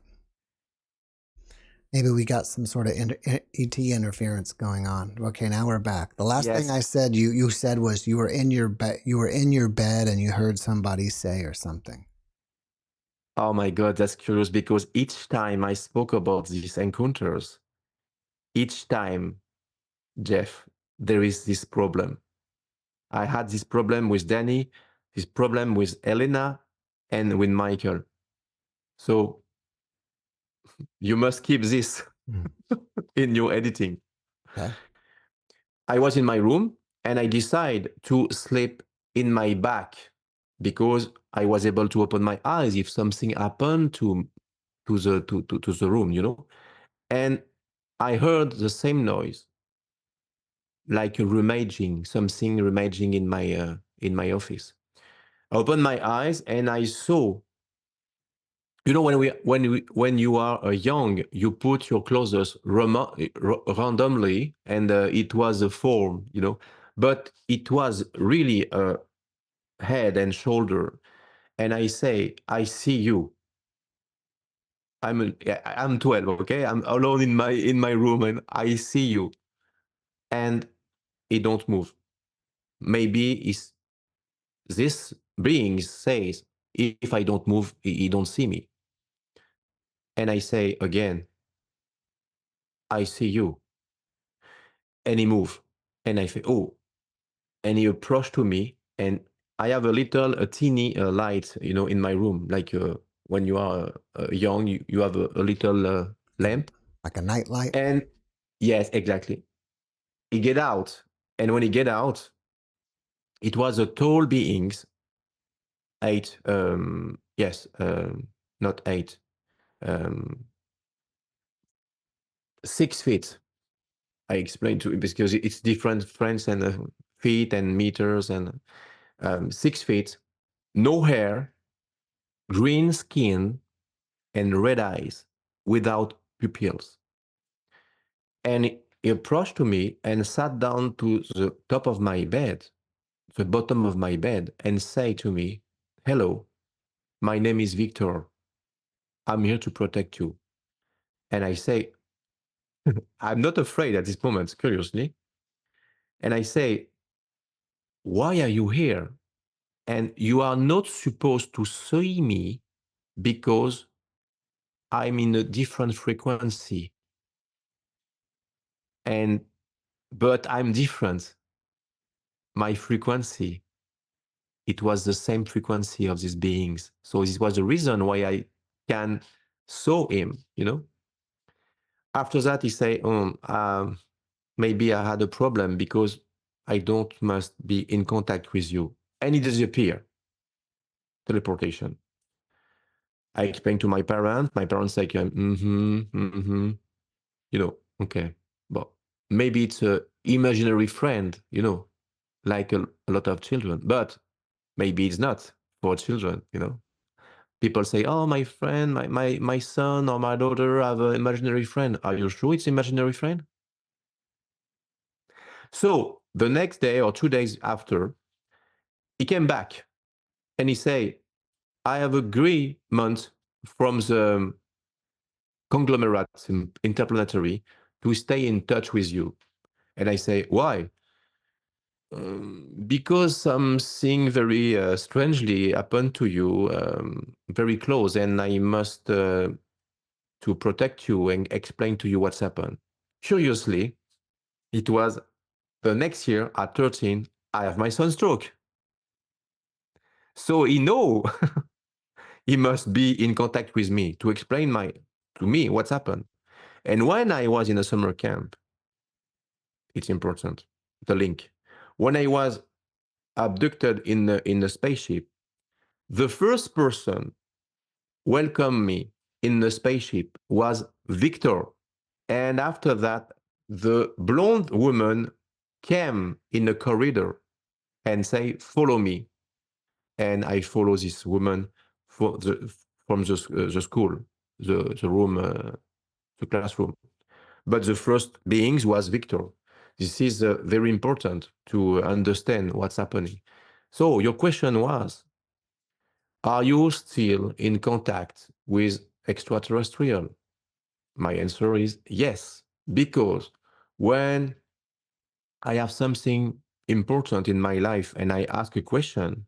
B: Maybe we got some sort of ET interference going on. Okay, now we're back. The last thing I said you said was you were in your bed. You were in your bed and you heard somebody say or something.
C: Oh my God, that's curious, because each time I spoke about these encounters, each time, Jeff, there is this problem. I had this problem with Danny, this problem with Elena, and with Michael. So you must keep this in your editing.
B: Okay.
C: I was in my room and I decided to sleep in my back because I was able to open my eyes if something happened to the room, And I heard the same noise, like a rummaging, something rummaging in my office. I opened my eyes and I saw, you know, when you are young, you put your clothes randomly, and it was a form, you know, but it was really a head and shoulder. And I say, I see you. I'm 12, okay? I'm alone in my room, and I see you, and it don't move. Maybe it's this being says, if I don't move, he don't see me. And I say again, I see you. And he move. And I say, oh. And he approached to me, and I have a teeny light, you know, in my room. Like when you are young, you have a little lamp.
B: Like a nightlight?
C: And yes, exactly. He get out. And when he get out, it was a tall beings, eight, yes, not eight, um, 6 feet. I explained to you because it's different French and feet and meters, and 6 feet, no hair, green skin, and red eyes without pupils. And he approached to me and sat down to the top of my bed, the bottom of my bed, and say to me, "Hello, my name is Victor. I'm here to protect you." And I say, I'm not afraid at this moment, curiously. And I say, "Why are you here? And you are not supposed to see me because I'm in a different frequency. And but I'm different. My frequency, it was the same frequency of these beings. So this was the reason why I can saw him, you know." After that, he say, maybe I had a problem because I don't must be in contact with you. And he disappear. Teleportation. I explained to my parents. My parents like, you know, okay, but maybe it's a imaginary friend, you know, like a lot of children, but maybe it's not for children, you know. People say, oh, my friend, my son or my daughter have an imaginary friend. Are you sure it's imaginary friend? So the next day or 2 days after, he came back and he say, I have agreement from the conglomerate interplanetary to stay in touch with you. And I say, why? Because something very strangely happened to you, very close, and I must to protect you and explain to you what's happened. Curiously, it was the next year at 13, I have my son's stroke. So he know he must be in contact with me to explain to me what's happened. And when I was in a summer camp, it's important, the link. When I was abducted in the spaceship, the first person welcomed me in the spaceship was Victor. And after that, the blonde woman came in the corridor and say, follow me. And I follow this woman from the school, the room, the classroom. But the first beings was Victor. This is very important to understand what's happening. So your question was, are you still in contact with extraterrestrial? My answer is yes, because when I have something important in my life and I ask a question,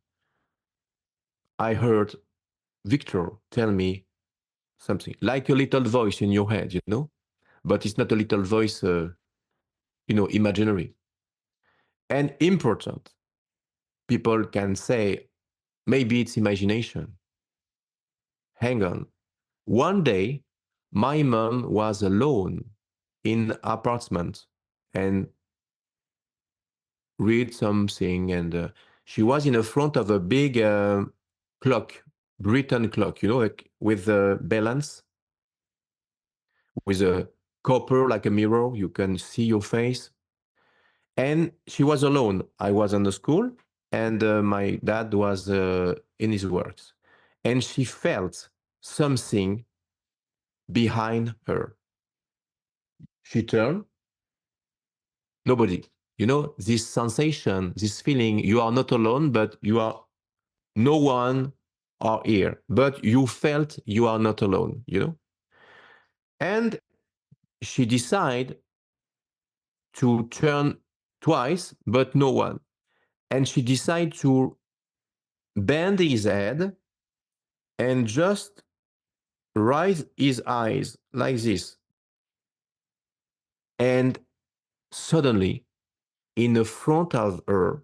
C: I heard Victor tell me something, like a little voice in your head, you know, but it's not a little voice, imaginary. And important, people can say, maybe it's imagination. Hang on. One day, my mom was alone in apartment and read something, and she was in the front of a big clock, Britain clock, you know, like with a balance, with a copper like a mirror. You can see your face. And she was alone. I was in the school, and my dad was in his works. And she felt something behind her. She turned, nobody. You know, this sensation, this feeling, you are not alone, but you are no one are here, but you felt you are not alone, you know? And she decided to turn twice, but no one. And she decided to bend his head and just raise his eyes like this. And suddenly, in the front of her,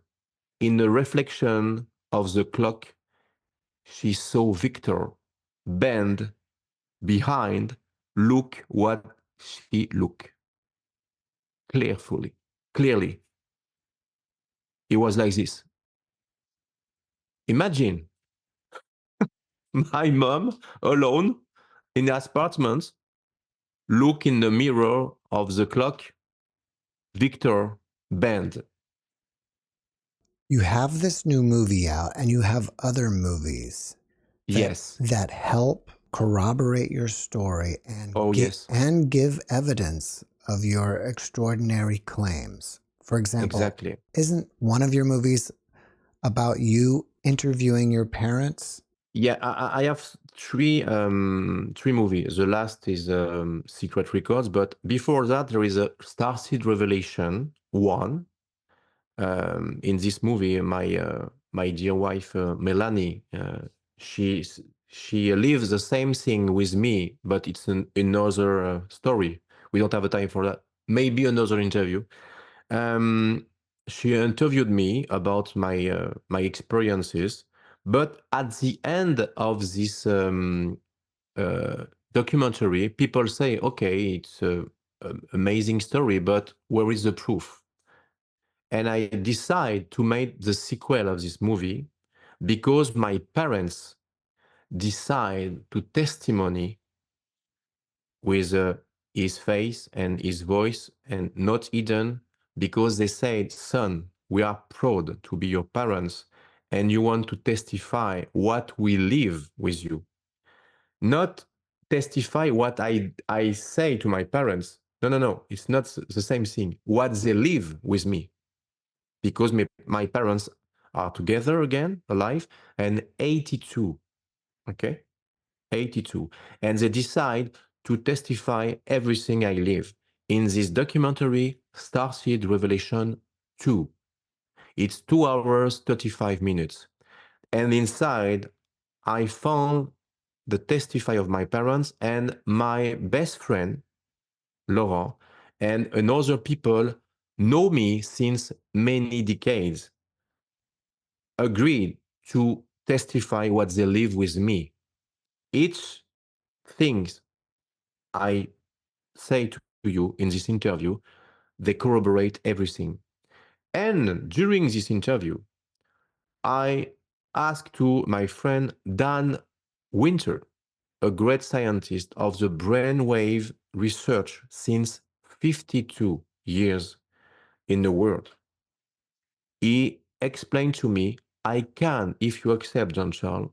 C: in the reflection of the clock, she saw Victor bend behind, look what she looked clearly. It was like this. Imagine my mom alone in the apartment, look in the mirror of the clock, Victor bend.
B: You have this new movie out and you have other movies
C: Yes.
B: that help corroborate your story and
C: Oh, yes.
B: and give evidence of your extraordinary claims. For example,
C: Exactly.
B: isn't one of your movies about you interviewing your parents?
C: Yeah, I have three movies. The last is Secret Records, but before that there is a Starseed Revelation 1. In this movie, my dear wife Melanie, she she lives the same thing with me, but it's another story. We don't have a time for that. Maybe another interview. She interviewed me about my experiences, but at the end of this documentary, people say, "Okay, it's an amazing story, but where is the proof?" And I decide to make the sequel of this movie because my parents decide to testimony with his face and his voice and not hidden, because they said, son, we are proud to be your parents and you want to testify what we live with you, not testify what I say to my parents. No, it's not the same thing, what they live with me, because my parents are together again, alive, and 82, okay? 82. And they decide to testify everything I live in this documentary, Starseed Revelation 2. It's 2 hours, 35 minutes. And inside, I found the testify of my parents and my best friend, Laurent, and another people know me since many decades, agreed to testify what they live with me. Each things I say to you in this interview, they corroborate everything. And during this interview, I asked to my friend Dan Winter, a great scientist of the brainwave research since 52 years in the world. He explained to me, I can, if you accept, Jean-Charles,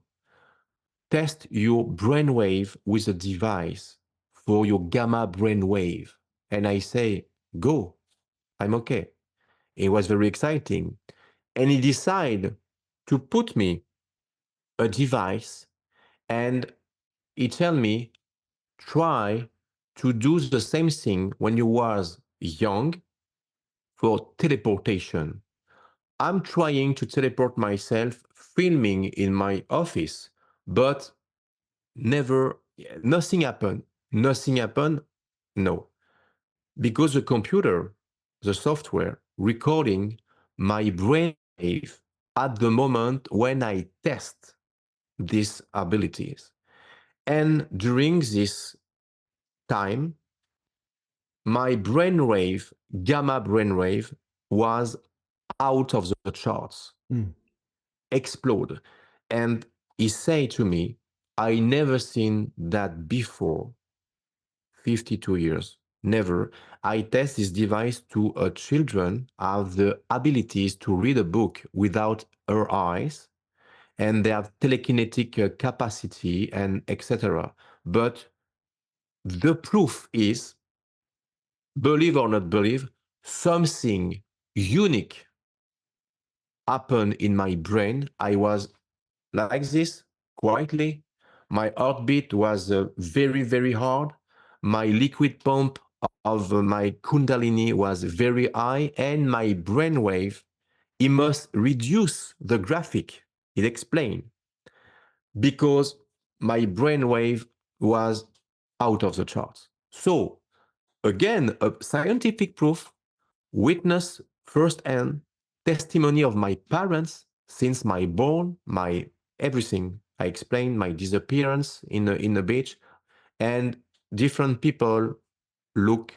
C: test your brainwave with a device for your gamma brainwave. And I say, go, I'm okay. It was very exciting. And he decided to put me a device and he tell me, try to do the same thing when you was young for teleportation. I'm trying to teleport myself filming in my office, but never, nothing happened. Nothing happened. No. Because the computer, the software recording my brainwave at the moment when I test these abilities. And during this time, my brainwave, gamma brainwave, was out of the charts, explode. And he said to me, I never seen that before 52 years. Never. I test this device to children have the abilities to read a book without her eyes, and they have telekinetic capacity and etc. But the proof is, believe or not believe, something unique happened in my brain. I was like this, quietly. My heartbeat was very, very hard. My liquid pump of my Kundalini was very high, and my brainwave, it must reduce the graphic. It explained because my brainwave was out of the charts. So again, a scientific proof, witness firsthand testimony of my parents since my born, my everything. I explained my disappearance in the beach, and different people look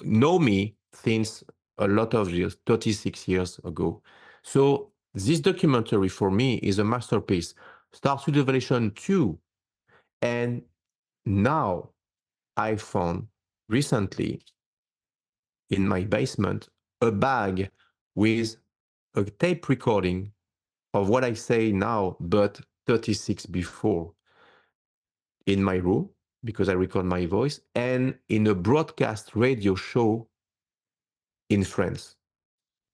C: know me since a lot of years, 36 years ago. So this documentary for me is a masterpiece. Starts with Revelation 2, and now I found recently in my basement a bag with a tape recording of what I say now, but 36 before, in my room, because I record my voice, and in a broadcast radio show in France,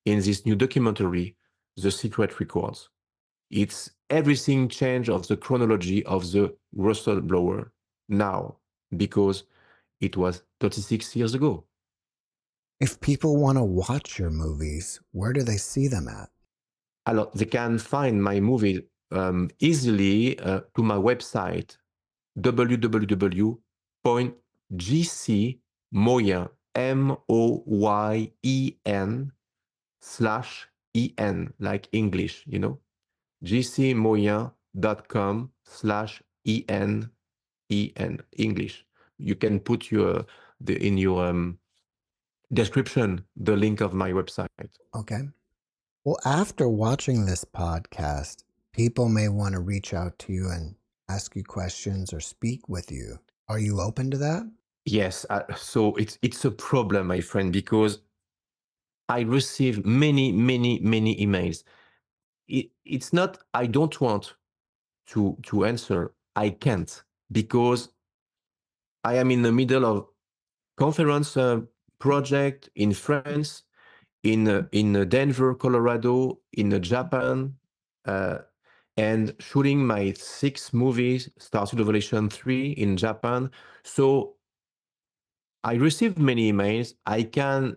C: in this new documentary, The Secret Records. It's everything change of the chronology of the whistleblower now, because it was 36 years ago.
B: If people want to watch your movies, where do they see them at?
C: Alors, they can find my movie easily to my website, www.gcmoyen, MOYEN/EN, like English, you know, gcmoyen.com/EN, English. You can put in your description the link of my website.
B: Okay. Well, after watching this podcast, people may want to reach out to you and ask you questions or speak with you. Are you open to that?
C: Yes, so it's a problem, my friend, because I receive many emails. It's not I don't want to answer. I can't, because I am in the middle of conference project in France, in Denver, Colorado, in Japan, and shooting my 6 movies, Star Revelation 3 in Japan. So I received many emails. I can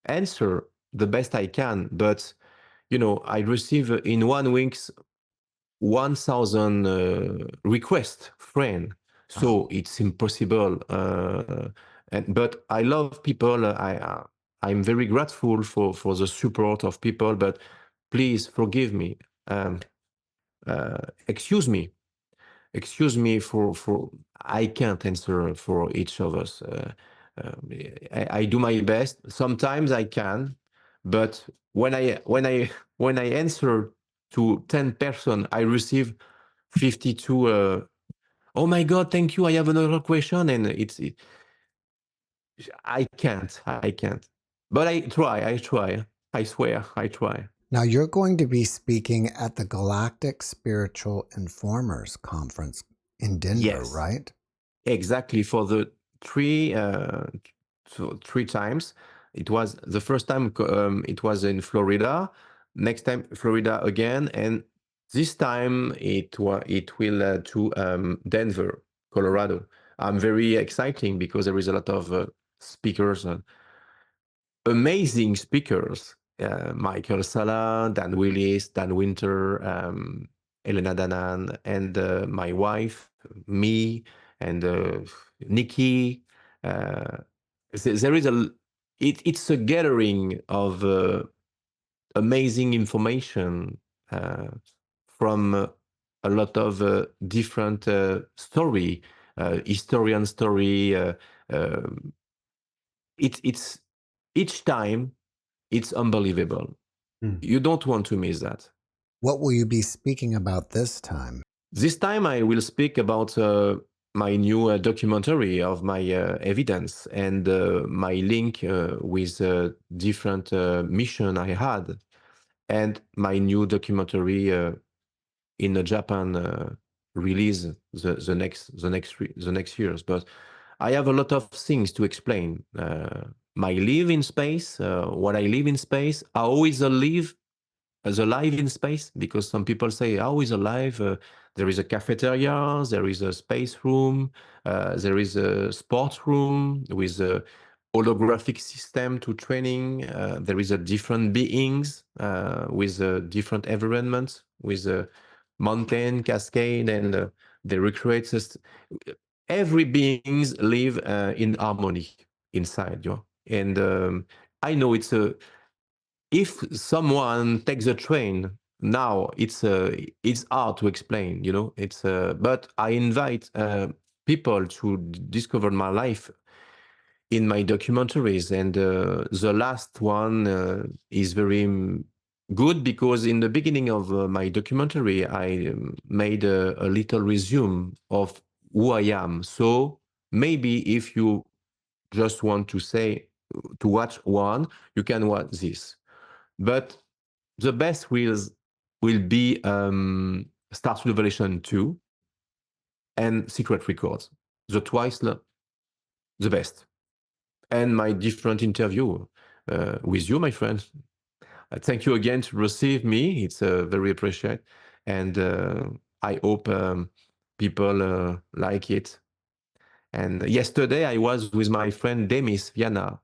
C: answer the best I can, but you know, I receive in 1 week 1,000 requests, friend. So it's impossible. But I love people. I'm very grateful for the support of people. But please forgive me. Excuse me. Excuse me for I can't answer for each of us. I do my best. Sometimes I can, but when I answer to 10 person, I receive 52. Oh my God, thank you. I have another question, and I can't. But I try. I swear, I try.
B: Now, you're going to be speaking at the Galactic Spiritual Informers Conference in Denver,
C: Yes.
B: right?
C: Exactly, for the 3 times. It was the first time it was in Florida, next time Florida again, and this time it will to Denver, Colorado. I'm very exciting because there is a lot of speakers, amazing speakers. Michael Sala, Dan Willis, Dan Winter, Elena Danan, and my wife, me, and Nikki. There is it's a gathering of amazing information from a lot of different story, historian story. It's each time it's unbelievable. You don't want to miss that.
B: What will you be speaking about this time?
C: This time I will speak about my new documentary of my evidence and my link with different mission I had, and my new documentary in Japan release the next years. But I have a lot of things to explain. My live in space, what I live in space, how is a live as alive in space, because some people say, how is alive? There is a cafeteria, there is a space room, there is a sports room with a holographic system to training. There is a different beings with different environments, with a mountain, cascade, and they recreate this. Every beings live in harmony inside you. And I know if someone takes a train now, it's hard to explain, but I invite people to discover my life in my documentaries, and the last one is very good, because in the beginning of my documentary I made a little resume of who I am. So maybe if you just want to watch one, you can watch this. But the best will be Star Revelation 2 and Secret Records. The twice the best. And my different interview with you, my friend. Thank you again to receive me. It's very appreciated. And I hope people like it. And yesterday I was with my friend Demis Viana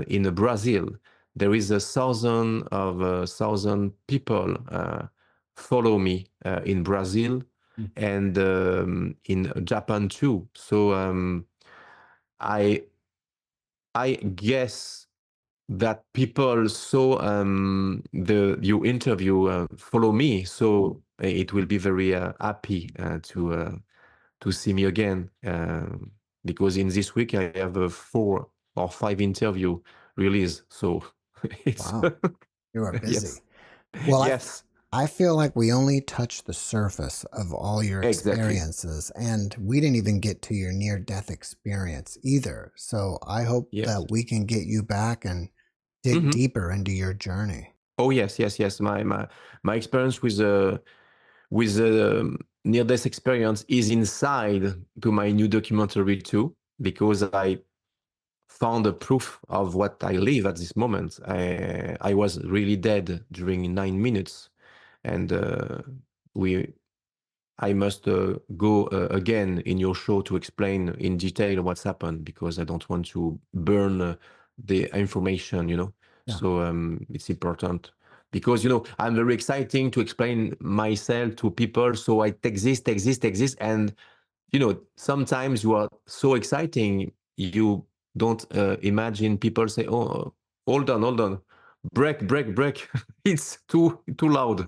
C: in Brazil. There is 1,000 people follow me in Brazil and in Japan too. So I guess that people saw you interview follow me, so it will be very happy to see me again, because in this week I have 4 or 5 interview release. So it's
B: Wow, you are busy.
C: yes,
B: Well,
C: yes,
B: I feel like we only touched the surface of all your
C: exactly,
B: experiences, and we didn't even get to your near-death experience either. So I hope
C: yes.
B: that we can get you back and dig deeper into your journey.
C: Oh yes, yes, yes. My experience with near-death experience is inside to my new documentary too, because I found a proof of what I live at this moment. I was really dead during 9 minutes, and I must go again in your show to explain in detail what's happened, because I don't want to burn the information,
B: Yeah.
C: So it's important, because, I'm very exciting to explain myself to people. So I exist. And, sometimes you are so exciting, you don't imagine people say, oh, hold on, break. It's too loud.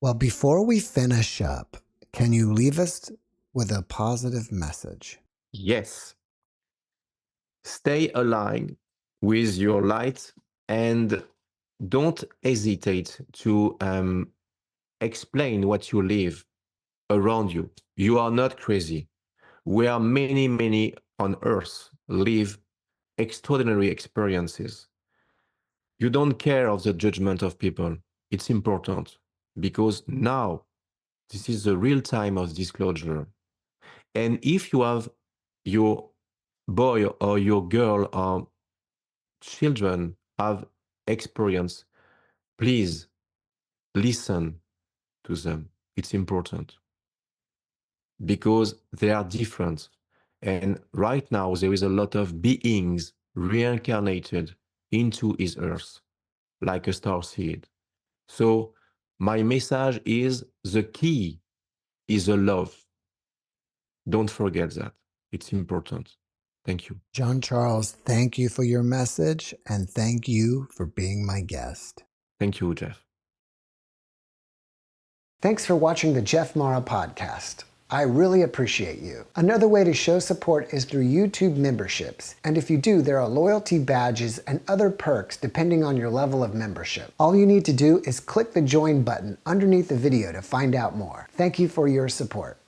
B: Well, before we finish up, can you leave us with a positive message?
C: Yes. Stay aligned with your light, and don't hesitate to explain what you live around you. You are not crazy. We are many on earth live extraordinary experiences. You don't care of the judgment of people. It's important, because now this is the real time of disclosure. And if you have your boy or your girl or children have experience, please listen to them. It's important, because they are different. And right now, there is a lot of beings reincarnated into his earth, like a star seed. So my message is, the key is the love. Don't forget that. It's important. Thank you.
B: Jean-Charles, thank you for your message, and thank you for being my guest.
C: Thank you, Jeff.
B: Thanks for watching the JeffMara podcast. I really appreciate you. Another way to show support is through YouTube memberships. And if you do, there are loyalty badges and other perks depending on your level of membership. All you need to do is click the join button underneath the video to find out more. Thank you for your support.